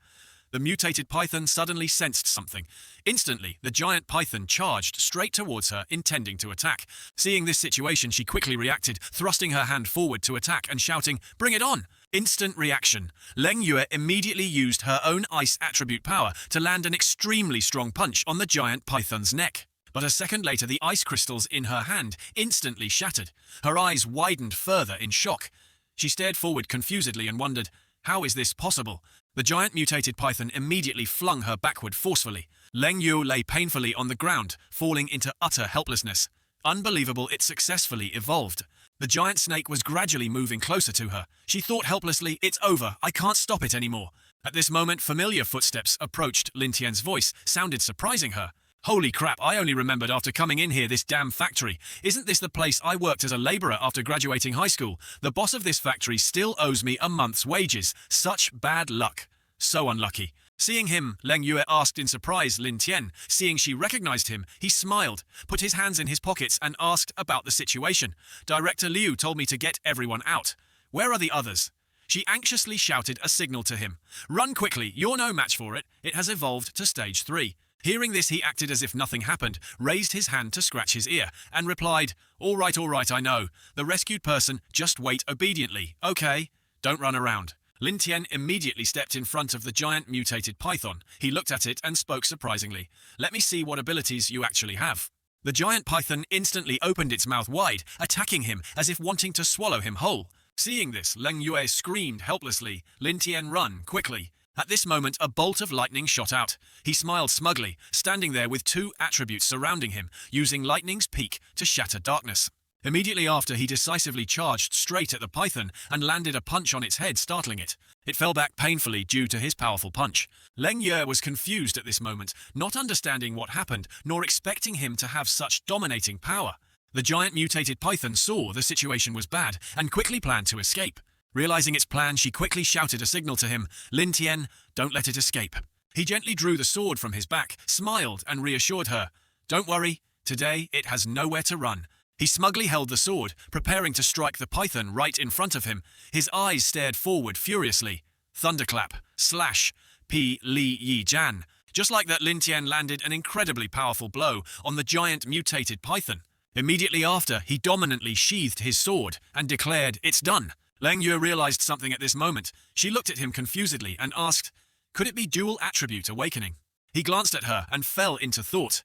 The mutated python suddenly sensed something. Instantly, the giant python charged straight towards her, intending to attack. Seeing this situation, she quickly reacted, thrusting her hand forward to attack and shouting, "Bring it on!" Instant reaction. Leng Yue immediately used her own ice attribute power to land an extremely strong punch on the giant python's neck. But a second later, the ice crystals in her hand instantly shattered. Her eyes widened further in shock. She stared forward confusedly and wondered, how is this possible? The giant mutated python immediately flung her backward forcefully. Leng Yu lay painfully on the ground, falling into utter helplessness. Unbelievable, it successfully evolved. The giant snake was gradually moving closer to her. She thought helplessly, "It's over, I can't stop it anymore." At this moment, familiar footsteps approached. Lin Tian's voice sounded surprising her. "Holy crap, I only remembered after coming in here, this damn factory. Isn't this the place I worked as a laborer after graduating high school? The boss of this factory still owes me a month's wages. Such bad luck. So unlucky." Seeing him, Leng Yue asked in surprise Lin Tian. Seeing she recognized him, he smiled, put his hands in his pockets and asked about the situation. "Director Liu told me to get everyone out. Where are the others?" She anxiously shouted a signal to him. "Run quickly, you're no match for it. It has evolved to stage 3. Hearing this, he acted as if nothing happened, raised his hand to scratch his ear, and replied, all right, I know. The rescued person, just wait obediently, okay? Don't run around." Lin Tian immediately stepped in front of the giant mutated python. He looked at it and spoke surprisingly. "Let me see what abilities you actually have." The giant python instantly opened its mouth wide, attacking him as if wanting to swallow him whole. Seeing this, Leng Yue screamed helplessly. Lin Tian, "Run, quickly." At this moment, a bolt of lightning shot out. He smiled smugly, standing there with 2 attributes surrounding him, using lightning's peak to shatter darkness. Immediately after, he decisively charged straight at the python and landed a punch on its head, startling it. It fell back painfully due to his powerful punch. Leng Yue was confused at this moment, not understanding what happened, nor expecting him to have such dominating power. The giant mutated python saw the situation was bad and quickly planned to escape. Realizing its plan, she quickly shouted a signal to him, "Lin Tian, don't let it escape." He gently drew the sword from his back, smiled and reassured her, "Don't worry, today it has nowhere to run." He smugly held the sword, preparing to strike the python right in front of him. His eyes stared forward furiously. Thunderclap, slash, P. Li Yi Jan. Just like that, Lin Tian landed an incredibly powerful blow on the giant mutated python. Immediately after, he dominantly sheathed his sword and declared, "It's done." Leng Yue realized something at this moment. She looked at him confusedly and asked, Could it be dual attribute awakening? He glanced at her and fell into thought.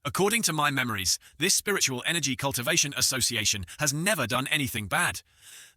According to my memories, this spiritual energy cultivation association has never done anything bad.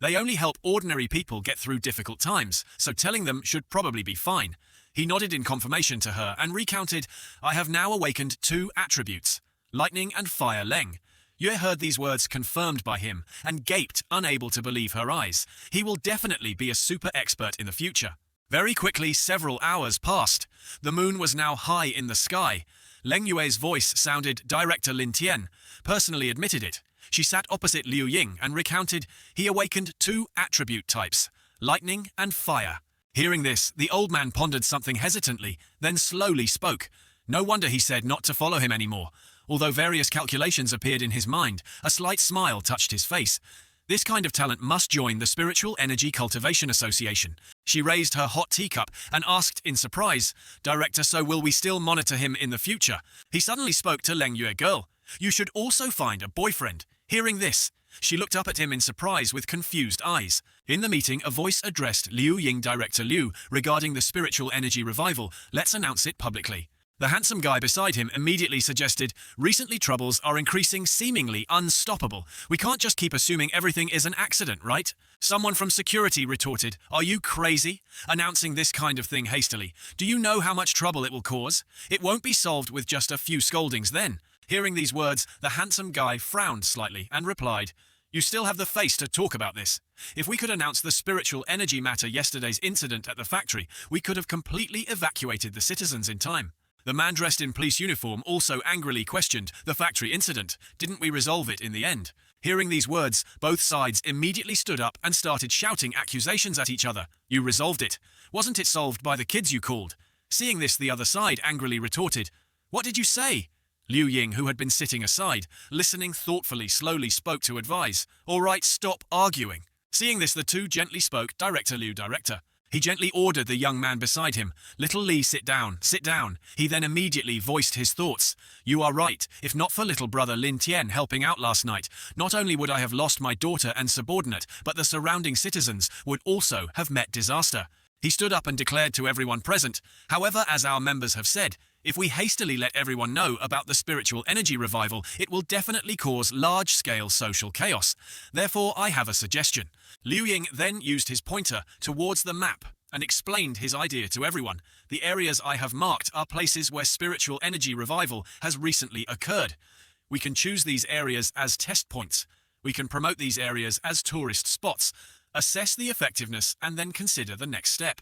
They only help ordinary people get through difficult times, so telling them should probably be fine. He nodded in confirmation to her and recounted, I have now awakened 2 attributes, lightning and fire Leng. Yue heard these words confirmed by him and gaped, unable to believe her eyes. He will definitely be a super expert in the future. Very quickly, several hours passed. The moon was now high in the sky. Leng Yue's voice sounded, Director Lin Tian personally admitted it. She sat opposite Liu Ying and recounted, he awakened 2 attribute types, lightning and fire. Hearing this, the old man pondered something hesitantly, then slowly spoke. No wonder he said not to follow him anymore. Although various calculations appeared in his mind, a slight smile touched his face. This kind of talent must join the Spiritual Energy Cultivation Association. She raised her hot teacup and asked in surprise, Director, so will we still monitor him in the future? He suddenly spoke to Leng Yue girl. You should also find a boyfriend. Hearing this, she looked up at him in surprise with confused eyes. In the meeting, a voice addressed Liu Ying Director Liu regarding the spiritual energy revival. Let's announce it publicly. The handsome guy beside him immediately suggested, recently troubles are increasing seemingly unstoppable. We can't just keep assuming everything is an accident, right? Someone from security retorted, are you crazy? Announcing this kind of thing hastily. Do you know how much trouble it will cause? It won't be solved with just a few scoldings then. Hearing these words, the handsome guy frowned slightly and replied, you still have the face to talk about this. If we could announce the spiritual energy matter yesterday's incident at the factory, we could have completely evacuated the citizens in time. The man dressed in police uniform also angrily questioned the factory incident. Didn't we resolve it in the end? Hearing these words, both sides immediately stood up and started shouting accusations at each other. You resolved it. Wasn't it solved by the kids you called? Seeing this, the other side angrily retorted, what did you say? Liu Ying, who had been sitting aside, listening thoughtfully, slowly spoke to advise, all right, stop arguing. Seeing this, the two gently spoke, Director Liu, Director. He gently ordered the young man beside him, little Li, sit down, sit down. He then immediately voiced his thoughts. You are right, if not for little brother Lin Tian helping out last night, not only would I have lost my daughter and subordinate, but the surrounding citizens would also have met disaster. He stood up and declared to everyone present, however, as our members have said, if we hastily let everyone know about the spiritual energy revival, it will definitely cause large-scale social chaos. Therefore, I have a suggestion. Liu Ying then used his pointer towards the map and explained his idea to everyone. The areas I have marked are places where spiritual energy revival has recently occurred. We can choose these areas as test points. We can promote these areas as tourist spots, assess the effectiveness, and then consider the next step.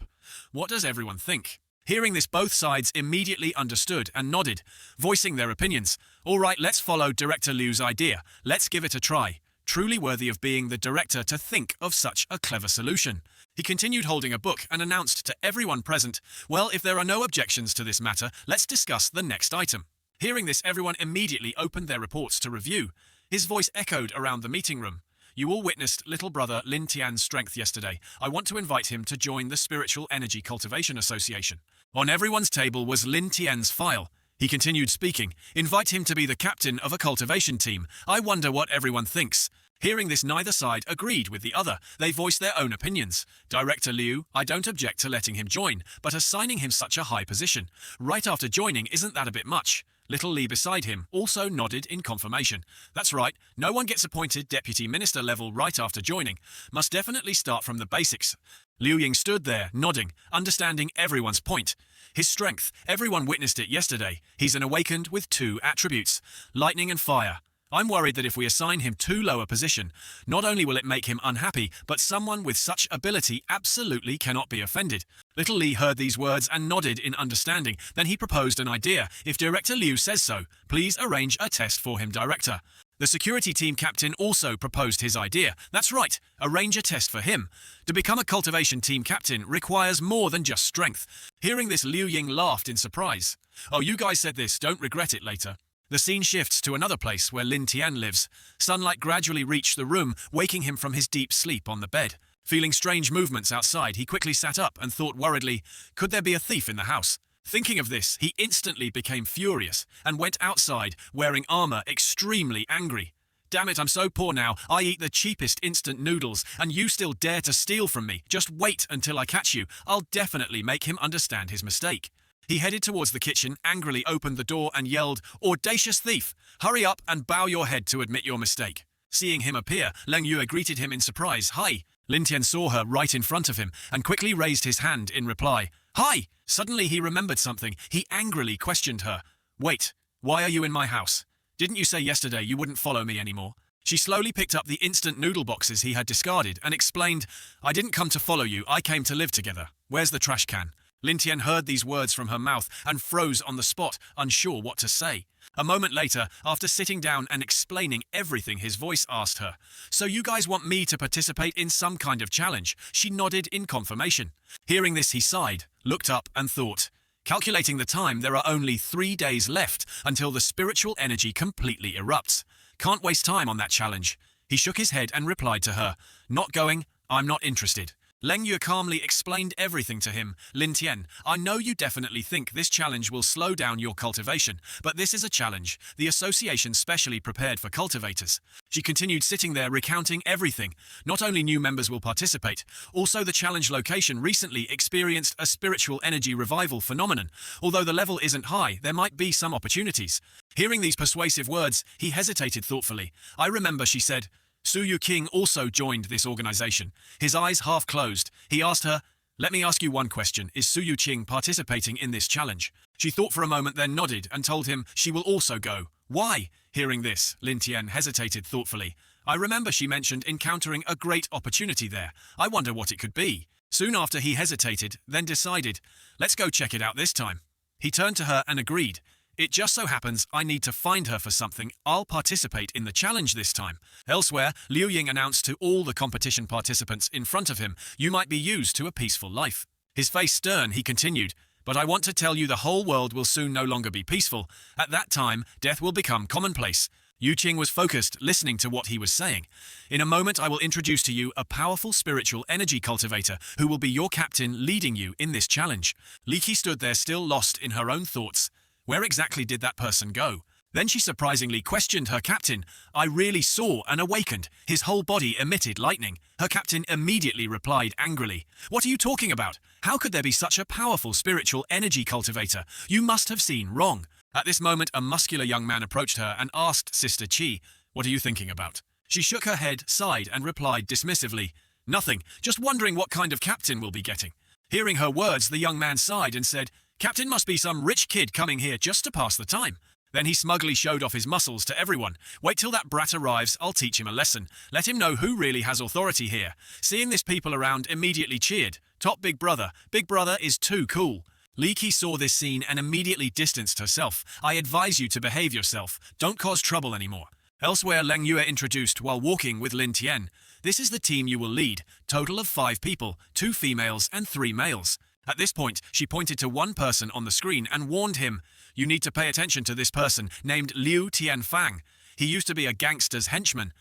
What does everyone think? Hearing this, both sides immediately understood and nodded, voicing their opinions. All right, let's follow Director Liu's idea. Let's give it a try. Truly worthy of being the director to think of such a clever solution. He continued holding a book and announced to everyone present, well, if there are no objections to this matter, let's discuss the next item. Hearing this, everyone immediately opened their reports to review. His voice echoed around the meeting room. You all witnessed little brother Lin Tian's strength yesterday. I want to invite him to join the Spiritual Energy Cultivation Association. On everyone's table was Lin Tian's file. He continued speaking. Invite him to be the captain of a cultivation team. I wonder what everyone thinks. Hearing this, neither side agreed with the other. They voiced their own opinions. Director Liu, I don't object to letting him join, but assigning him such a high position right after joining, isn't that a bit much? Little Li beside him also nodded in confirmation. That's right, no one gets appointed deputy minister level right after joining. Must definitely start from the basics. Liu Ying stood there, nodding, understanding everyone's point. His strength, everyone witnessed it yesterday. He's an awakened with 2 attributes, lightning and fire. I'm worried that if we assign him too low a position, not only will it make him unhappy, but someone with such ability absolutely cannot be offended. Little Li heard these words and nodded in understanding. Then he proposed an idea. If Director Liu says so, please arrange a test for him, Director. The security team captain also proposed his idea. That's right, arrange a test for him. To become a cultivation team captain requires more than just strength. Hearing this, Liu Ying laughed in surprise. Oh, you guys said this, don't regret it later. The scene shifts to another place where Lin Tian lives. Sunlight gradually reached the room, waking him from his deep sleep on the bed. Feeling strange movements outside, he quickly sat up and thought worriedly, could there be a thief in the house? Thinking of this, he instantly became furious and went outside, wearing armor, extremely angry. Damn it, I'm so poor now. I eat the cheapest instant noodles, and you still dare to steal from me. Just wait until I catch you. I'll definitely make him understand his mistake. He headed towards the kitchen, angrily opened the door and yelled, "Audacious thief! Hurry up and bow your head to admit your mistake." Seeing him appear, Leng Yue greeted him in surprise. "Hi." Lin Tian saw her right in front of him and quickly raised his hand in reply. "Hi!" Suddenly he remembered something. He angrily questioned her. "Wait, why are you in my house? Didn't you say yesterday you wouldn't follow me anymore?" She slowly picked up the instant noodle boxes he had discarded and explained, "I didn't come to follow you, I came to live together. Where's the trash can?" Lin Tian heard these words from her mouth and froze on the spot, unsure what to say. A moment later, after sitting down and explaining everything, his voice asked her, "So you guys want me to participate in some kind of challenge?" She nodded in confirmation. Hearing this, he sighed, looked up and thought, calculating the time, there are only 3 days left until the spiritual energy completely erupts. Can't waste time on that challenge. He shook his head and replied to her, "Not going, I'm not interested." Leng Yue calmly explained everything to him. "Lin Tian, I know you definitely think this challenge will slow down your cultivation, but this is a challenge, the association specially prepared for cultivators." She continued sitting there recounting everything. Not only new members will participate, also the challenge location recently experienced a spiritual energy revival phenomenon. Although the level isn't high, there might be some opportunities. Hearing these persuasive words, he hesitated thoughtfully. "I remember," she said. Su Yu King also joined this organization. His eyes half closed. He asked her, "Let me ask you one question. Is Su Yu Qing participating in this challenge?" She thought for a moment, then nodded and told him she will also go. "Why?" Hearing this, Lin Tian hesitated thoughtfully. "I remember she mentioned encountering a great opportunity there. I wonder what it could be." Soon after he hesitated, then decided, "Let's go check it out this time." He turned to her and agreed. "It just so happens I need to find her for something. I'll participate in the challenge this time." Elsewhere, Liu Ying announced to all the competition participants in front of him, "You might be used to a peaceful life." His face stern, he continued, "But I want to tell you the whole world will soon no longer be peaceful. At that time, death will become commonplace." Yu Qing was focused, listening to what he was saying. "In a moment I will introduce to you a powerful spiritual energy cultivator who will be your captain, leading you in this challenge." Li Qi stood there still lost in her own thoughts. Where exactly did that person go? Then she surprisingly questioned her captain. "I really saw and awakened. His whole body emitted lightning." Her captain immediately replied angrily, "What are you talking about? How could there be such a powerful spiritual energy cultivator? You must have seen wrong." At this moment, a muscular young man approached her and asked Sister Qi, "What are you thinking about?" She shook her head, sighed, and replied dismissively, "Nothing, just wondering what kind of captain we'll be getting." Hearing her words, the young man sighed and said, "Captain must be some rich kid coming here just to pass the time." Then he smugly showed off his muscles to everyone. "Wait till that brat arrives, I'll teach him a lesson. Let him know who really has authority here." Seeing this, people around immediately cheered. "Top Big Brother. Big Brother is too cool." Li Qi saw this scene and immediately distanced herself. "I advise you to behave yourself. Don't cause trouble anymore." Elsewhere, Leng Yue introduced while walking with Lin Tian. "This is the team you will lead. Total of 5 people, 2 females and 3 males. At this point, she pointed to one person on the screen and warned him, "You need to pay attention to this person, named Liu Tianfang. He used to be a gangster's henchman.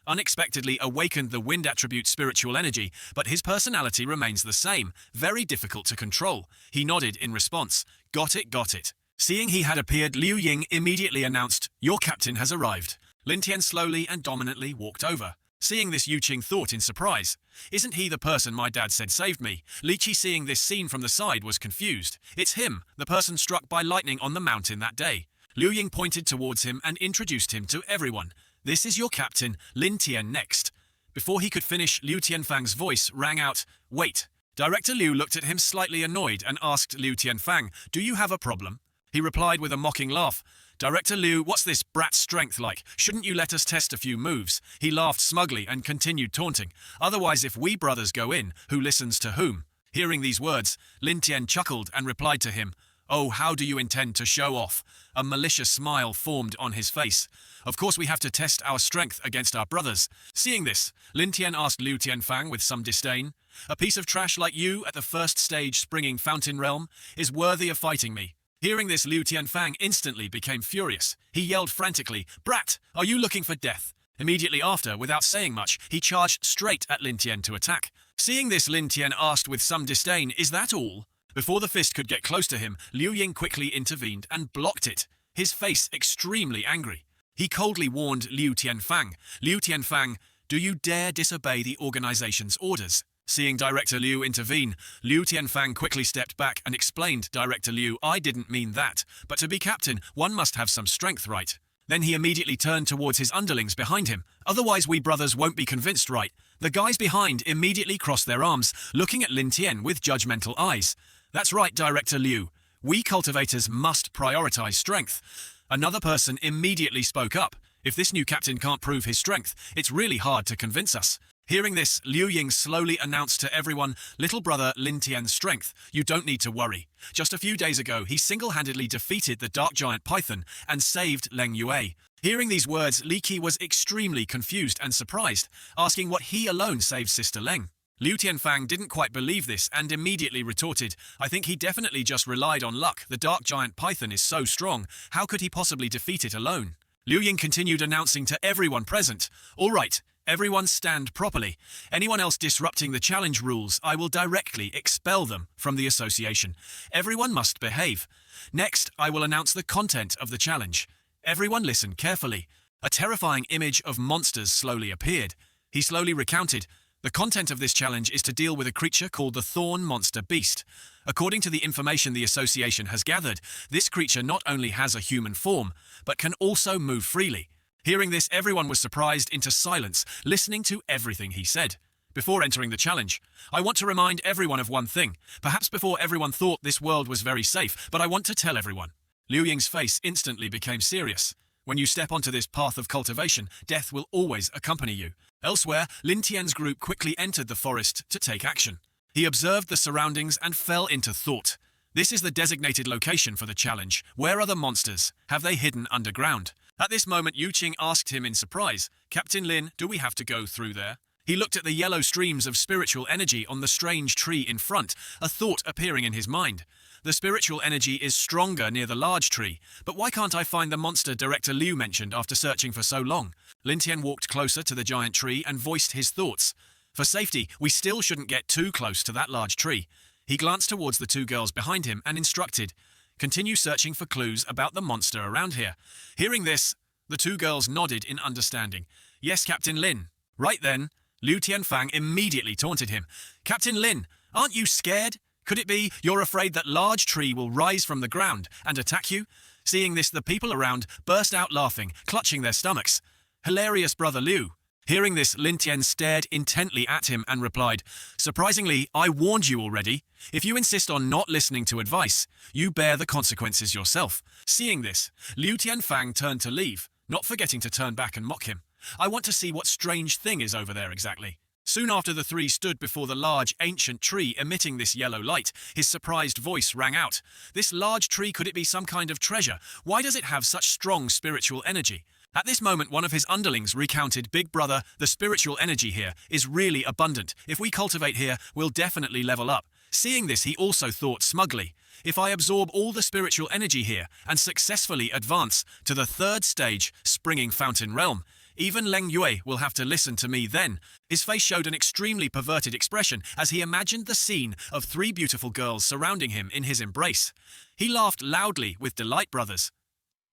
Unexpectedly awakened the wind attribute spiritual energy, but his personality remains the same, very difficult to control." He nodded in response. "Got it, got it." Seeing he had appeared, Liu Ying immediately announced, "Your captain has arrived." Lin Tian slowly and dominantly walked over. Seeing this, Yu Qing thought in surprise, "Isn't he the person my dad said saved me?" Li Qi, seeing this scene from the side, was confused. "It's him, the person struck by lightning on the mountain that day." Liu Ying pointed towards him and introduced him to everyone. "This is your captain, Lin Tian next." Before he could finish, Liu Tianfang's voice rang out, "Wait." Director Liu looked at him slightly annoyed and asked Liu Tianfang, "Do you have a problem?" He replied with a mocking laugh, "Director Liu, what's this brat's strength like? Shouldn't you let us test a few moves?" He laughed smugly and continued taunting, "Otherwise, if we brothers go in, who listens to whom?" Hearing these words, Lin Tian chuckled and replied to him, "Oh, how do you intend to show off?" A malicious smile formed on his face. "Of course we have to test our strength against our brothers." Seeing this, Lin Tian asked Liu Tianfang with some disdain, "A piece of trash like you at the first stage springing fountain realm is worthy of fighting me." Hearing this, Liu Tianfang instantly became furious. He yelled frantically, "Brat, are you looking for death?" Immediately after, without saying much, he charged straight at Lin Tian to attack. Seeing this, Lin Tian asked with some disdain, "Is that all?" Before the fist could get close to him, Liu Ying quickly intervened and blocked it, his face extremely angry. He coldly warned Liu Tianfang. Liu Tianfang, do you dare disobey the organization's orders? Seeing Director Liu intervene, Liu Tianfang quickly stepped back and explained, Director Liu, I didn't mean that, but to be captain, one must have some strength, right? Then he immediately turned towards his underlings behind him. Otherwise we brothers won't be convinced, right? The guys behind immediately crossed their arms, looking at Lin Tian with judgmental eyes. That's right, Director Liu. We cultivators must prioritize strength. Another person immediately spoke up. If this new captain can't prove his strength, it's really hard to convince us. Hearing this, Liu Ying slowly announced to everyone, little brother Lin Tian's strength, you don't need to worry. Just a few days ago, he single-handedly defeated the dark giant python and saved Leng Yue. Hearing these words, Li Qi was extremely confused and surprised, asking what he alone saved Sister Leng. Liu Tianfang didn't quite believe this and immediately retorted, I think he definitely just relied on luck. The dark giant python is so strong, how could he possibly defeat it alone? Liu Ying continued announcing to everyone present, all right, everyone stand properly. Anyone else disrupting the challenge rules, I will directly expel them from the association. Everyone must behave. Next, I will announce the content of the challenge. Everyone listen carefully. A terrifying image of monsters slowly appeared. He slowly recounted, the content of this challenge is to deal with a creature called the Thorn Monster Beast. According to the information the association has gathered, this creature not only has a human form, but can also move freely. Hearing this, everyone was surprised into silence, listening to everything he said. Before entering the challenge, I want to remind everyone of one thing. Perhaps before everyone thought this world was very safe, but I want to tell everyone. Liu Ying's face instantly became serious. When you step onto this path of cultivation, death will always accompany you. Elsewhere, Lin Tian's group quickly entered the forest to take action. He observed the surroundings and fell into thought. This is the designated location for the challenge. Where are the monsters? Have they hidden underground? At this moment, Yu Qing asked him in surprise, Captain Lin, do we have to go through there? He looked at the yellow streams of spiritual energy on the strange tree in front, a thought appearing in his mind. The spiritual energy is stronger near the large tree, but why can't I find the monster Director Liu mentioned after searching for so long? Lin Tian walked closer to the giant tree and voiced his thoughts. For safety, we still shouldn't get too close to that large tree. He glanced towards the two girls behind him and instructed, continue searching for clues about the monster around here. Hearing this, the two girls nodded in understanding. Yes, Captain Lin. Right then, Liu Tianfang immediately taunted him. Captain Lin, aren't you scared? Could it be you're afraid that large tree will rise from the ground and attack you? Seeing this, the people around burst out laughing, clutching their stomachs. Hilarious, Brother Liu. Hearing this, Lin Tian stared intently at him and replied, surprisingly, I warned you already. If you insist on not listening to advice, you bear the consequences yourself. Seeing this, Liu Tianfang turned to leave, not forgetting to turn back and mock him. I want to see what strange thing is over there exactly. Soon after the three stood before the large, ancient tree emitting this yellow light, his surprised voice rang out. This large tree, could it be some kind of treasure? Why does it have such strong spiritual energy? At this moment, one of his underlings recounted, Big brother, the spiritual energy here is really abundant. If we cultivate here, we'll definitely level up. Seeing this, he also thought smugly, if I absorb all the spiritual energy here and successfully advance to the third stage, Springing Fountain Realm, even Leng Yue will have to listen to me then. His face showed an extremely perverted expression as he imagined the scene of three beautiful girls surrounding him in his embrace. He laughed loudly with delight, brothers.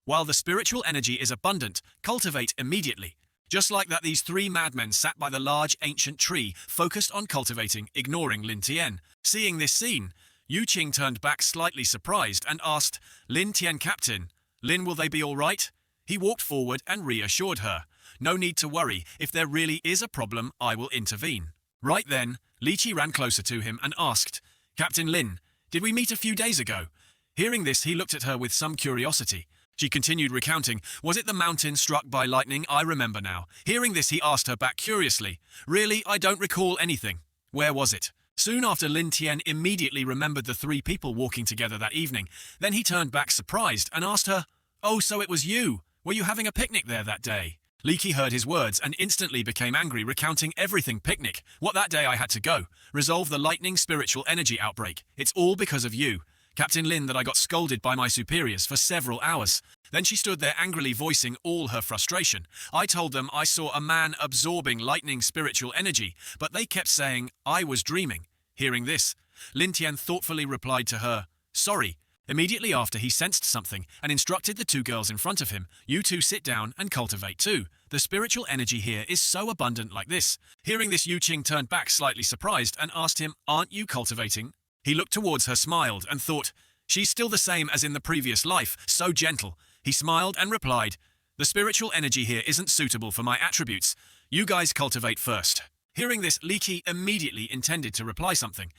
While the spiritual energy is abundant, cultivate immediately. Just like that, these three madmen sat by the large ancient tree, focused on cultivating, ignoring Lin Tian. Seeing this scene, Yu Qing turned back slightly surprised and asked, Lin Tian, Captain, Lin, will they be all right? He walked forward and reassured her. No need to worry, if there really is a problem, I will intervene. Right then, Li Qi ran closer to him and asked, Captain Lin, did we meet a few days ago? Hearing this, he looked at her with some curiosity. She continued recounting, was it the mountain struck by lightning? I remember now. Hearing this, he asked her back curiously, really, I don't recall anything. Where was it? Soon after, Lin Tian immediately remembered the three people walking together that evening. Then he turned back surprised and asked her, oh, so it was you. Were you having a picnic there that day? Li Qi heard his words and instantly became angry, recounting everything. Picnic. What, that day I had to go. Resolve the lightning spiritual energy outbreak. It's all because of you, Captain Lin, that I got scolded by my superiors for several hours. Then she stood there angrily voicing all her frustration. I told them I saw a man absorbing lightning spiritual energy, but they kept saying I was dreaming. Hearing this, Lin Tian thoughtfully replied to her, sorry, Immediately after, he sensed something and instructed the two girls in front of him, "You two sit down and cultivate too. The spiritual energy here is so abundant like this." Hearing this, Yu Qing turned back slightly surprised and asked him, "Aren't you cultivating?" He looked towards her, smiled, and thought, "She's still the same as in the previous life, so gentle." He smiled and replied, "The spiritual energy here isn't suitable for my attributes. You guys cultivate first." Hearing this, Li Qi immediately intended to reply something.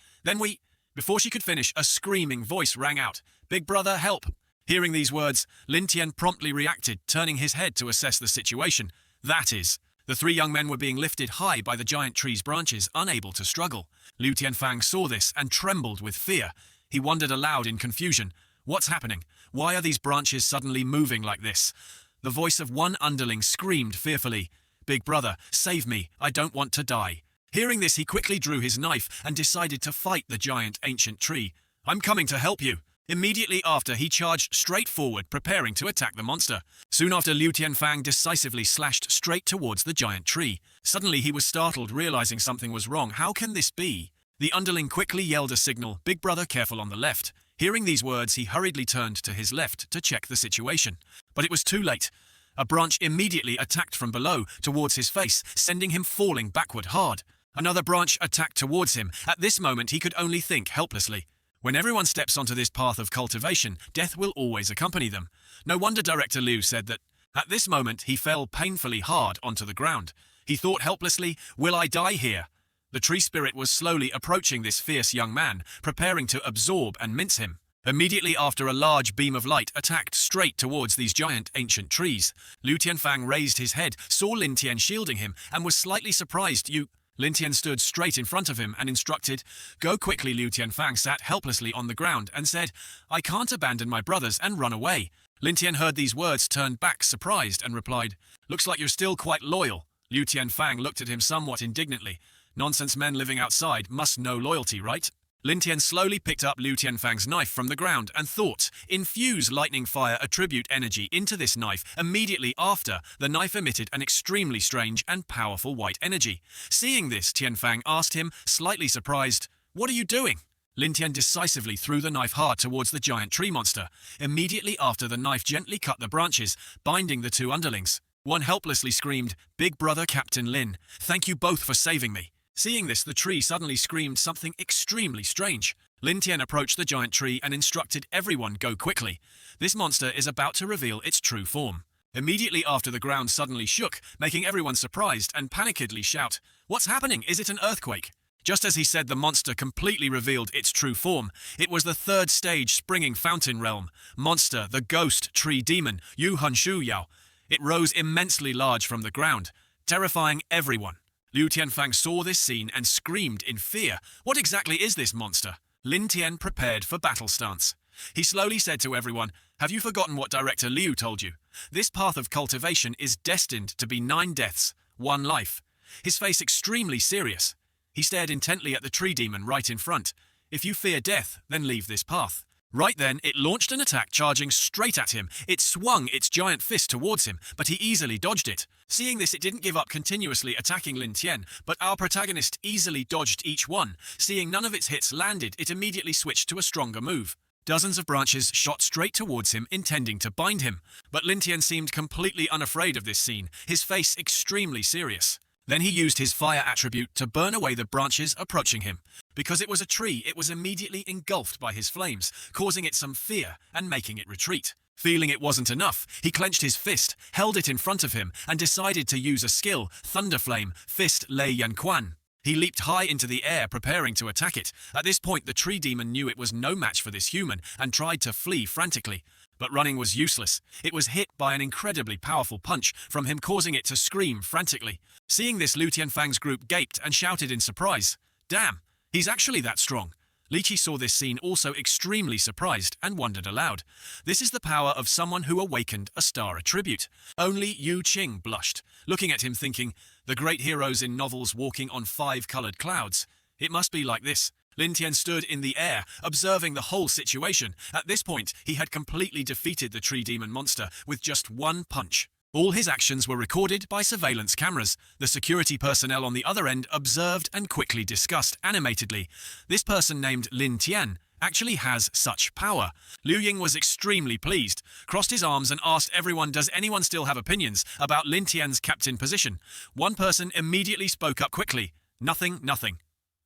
Before she could finish, a screaming voice rang out, "Big brother, help!" Hearing these words, Lin Tian promptly reacted, turning his head to assess the situation. That is, the three young men were being lifted high by the giant tree's branches, unable to struggle. Liu Tianfang saw this and trembled with fear. He wondered aloud in confusion, "What's happening? Why are these branches suddenly moving like this?" The voice of one underling screamed fearfully, "Big brother, save me, I don't want to die." Hearing this, he quickly drew his knife and decided to fight the giant ancient tree. "I'm coming to help you." Immediately after, he charged straight forward, preparing to attack the monster. Soon after, Liu Tianfang decisively slashed straight towards the giant tree. Suddenly, he was startled, realizing something was wrong. How can this be? The underling quickly yelled a signal, "Big brother, careful on the left." Hearing these words, he hurriedly turned to his left to check the situation. But it was too late. A branch immediately attacked from below towards his face, sending him falling backward hard. Another branch attacked towards him. At this moment, he could only think helplessly. When everyone steps onto this path of cultivation, death will always accompany them. No wonder Director Liu said that. At this moment, he fell painfully hard onto the ground. He thought helplessly, "Will I die here?" The tree spirit was slowly approaching this fierce young man, preparing to absorb and mince him. Immediately after, a large beam of light attacked straight towards these giant ancient trees. Liu Tianfang raised his head, saw Lin Tian shielding him, and was slightly surprised. Lin Tian stood straight in front of him and instructed, "Go quickly." Liu Tianfang sat helplessly on the ground and said, "I can't abandon my brothers and run away." Lin Tian heard these words, turned back surprised, and replied, "Looks like you're still quite loyal." Liu Tianfang looked at him somewhat indignantly. "Nonsense, men living outside must know loyalty, right?" Lin Tian slowly picked up Liu Tianfang's knife from the ground and thought, "Infuse lightning fire attribute energy into this knife." Immediately after, the knife emitted an extremely strange and powerful white energy. Seeing this, Tianfang asked him, slightly surprised, "What are you doing?" Lin Tian decisively threw the knife hard towards the giant tree monster. Immediately after, the knife gently cut the branches, binding the two underlings. One helplessly screamed, "Big brother Captain Lin, thank you both for saving me." Seeing this, the tree suddenly screamed something extremely strange. Lin Tian approached the giant tree and instructed everyone, "Go quickly. This monster is about to reveal its true form." Immediately after, the ground suddenly shook, making everyone surprised and panickedly shout, "What's happening? Is it an earthquake?" Just as he said, the monster completely revealed its true form. It was the third stage springing fountain realm monster, the ghost tree demon, Yu Hun Shu Yao. It rose immensely large from the ground, terrifying everyone. Liu Tianfang saw this scene and screamed in fear. "What exactly is this monster?" Lin Tian prepared for battle stance. He slowly said to everyone, "Have you forgotten what Director Liu told you? This path of cultivation is destined to be 9 deaths, 1 life." His face extremely serious. He stared intently at the tree demon right in front. "If you fear death, then leave this path." Right then, it launched an attack, charging straight at him. It swung its giant fist towards him, but he easily dodged it. Seeing this, it didn't give up continuously attacking Lin Tian, but our protagonist easily dodged each one. Seeing none of its hits landed, it immediately switched to a stronger move. Dozens of branches shot straight towards him, intending to bind him. But Lin Tian seemed completely unafraid of this scene, his face extremely serious. Then he used his fire attribute to burn away the branches approaching him. Because it was a tree, it was immediately engulfed by his flames, causing it some fear and making it retreat. Feeling it wasn't enough, he clenched his fist, held it in front of him, and decided to use a skill, Thunder Flame, Fist Lei Yan Quan. He leaped high into the air, preparing to attack it. At this point, the tree demon knew it was no match for this human and tried to flee frantically. But running was useless. It was hit by an incredibly powerful punch from him, causing it to scream frantically. Seeing this, Liu Tianfang's group gaped and shouted in surprise, "Damn, he's actually that strong." Li Qi saw this scene, also extremely surprised, and wondered aloud. This is the power of someone who awakened a star attribute. Only Yu Qing blushed, looking at him thinking, the great heroes in novels walking on 5-colored clouds. It must be like this. Lin Tian stood in the air, observing the whole situation. At this point, he had completely defeated the tree demon monster with just one punch. All his actions were recorded by surveillance cameras. The security personnel on the other end observed and quickly discussed animatedly. This person named Lin Tian, actually has such power. Liu Ying was extremely pleased, crossed his arms and asked everyone, does anyone still have opinions about Lin Tian's captain position? One person immediately spoke up quickly. Nothing, nothing.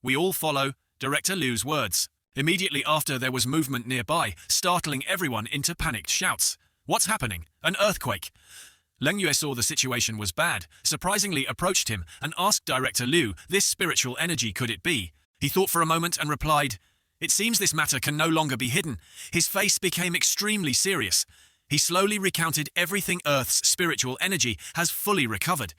We all follow Director Liu's words. Immediately after, there was movement nearby, startling everyone into panicked shouts. What's happening? An earthquake. Leng Yue saw the situation was bad, surprisingly approached him and asked Director Liu, this spiritual energy, could it be? He thought for a moment and replied, it seems this matter can no longer be hidden. His face became extremely serious. He slowly recounted everything Earth's spiritual energy has fully recovered.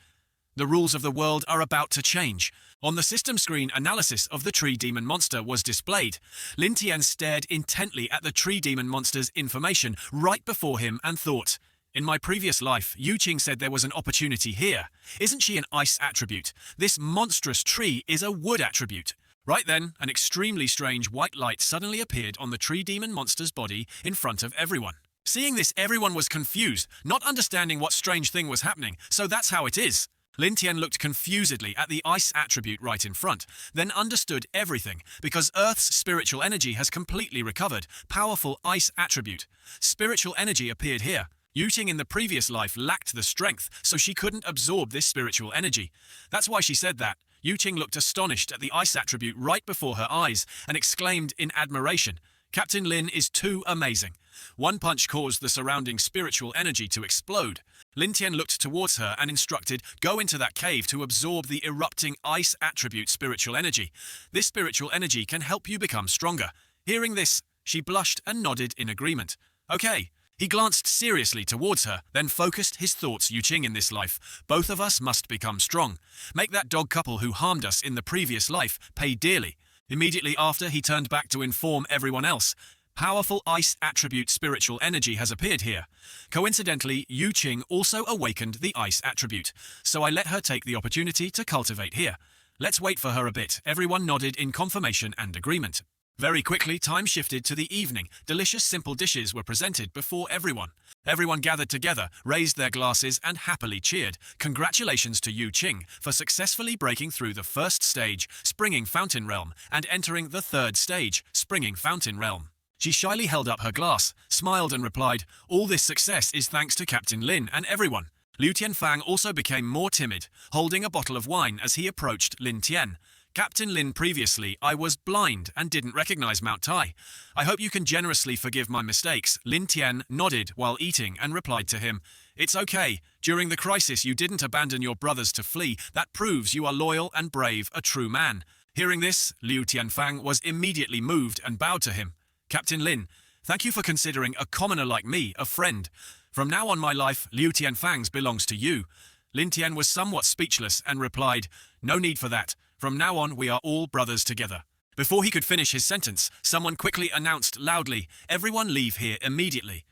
The rules of the world are about to change. On the system screen, analysis of the tree demon monster was displayed. Lin Tian stared intently at the tree demon monster's information right before him and thought, in my previous life, Yu Qing said there was an opportunity here. Isn't she an ice attribute? This monstrous tree is a wood attribute. Right then, an extremely strange white light suddenly appeared on the tree demon monster's body in front of everyone. Seeing this, everyone was confused, not understanding what strange thing was happening, so that's how it is. Lin Tian looked confusedly at the ice attribute right in front, then understood everything, because Earth's spiritual energy has completely recovered. Powerful ice attribute. Spiritual energy appeared here. Yu Qing in the previous life lacked the strength, so she couldn't absorb this spiritual energy. That's why she said that. Yu Qing looked astonished at the ice attribute right before her eyes and exclaimed in admiration, Captain Lin is too amazing. One punch caused the surrounding spiritual energy to explode. Lin Tian looked towards her and instructed, go into that cave to absorb the erupting ice attribute spiritual energy. This spiritual energy can help you become stronger. Hearing this, she blushed and nodded in agreement. Okay. He glanced seriously towards her, then focused his thoughts. Yu Qing, in this life, both of us must become strong. Make that dog couple who harmed us in the previous life pay dearly. Immediately after, he turned back to inform everyone else. Powerful ice attribute spiritual energy has appeared here. Coincidentally, Yu Qing also awakened the ice attribute, so I let her take the opportunity to cultivate here. Let's wait for her a bit. Everyone nodded in confirmation and agreement. Very quickly, time shifted to the evening. Delicious, simple dishes were presented before everyone. Everyone gathered together, raised their glasses, and happily cheered. Congratulations to Yu Qing for successfully breaking through the first stage, Springing Fountain Realm, and entering the third stage, Springing Fountain Realm. She shyly held up her glass, smiled and replied, all this success is thanks to Captain Lin and everyone. Liu Tianfang also became more timid, holding a bottle of wine as he approached Lin Tian. Captain Lin, previously, I was blind and didn't recognize Mount Tai. I hope you can generously forgive my mistakes. Lin Tian nodded while eating and replied to him, it's okay. During the crisis, you didn't abandon your brothers to flee. That proves you are loyal and brave, a true man. Hearing this, Liu Tianfang was immediately moved and bowed to him. Captain Lin, thank you for considering a commoner like me a friend. From now on, my life, Liu Tianfang's, belongs to you. Lin Tian was somewhat speechless and replied, no need for that. From now on, we are all brothers together. Before he could finish his sentence, someone quickly announced loudly, everyone leave here immediately.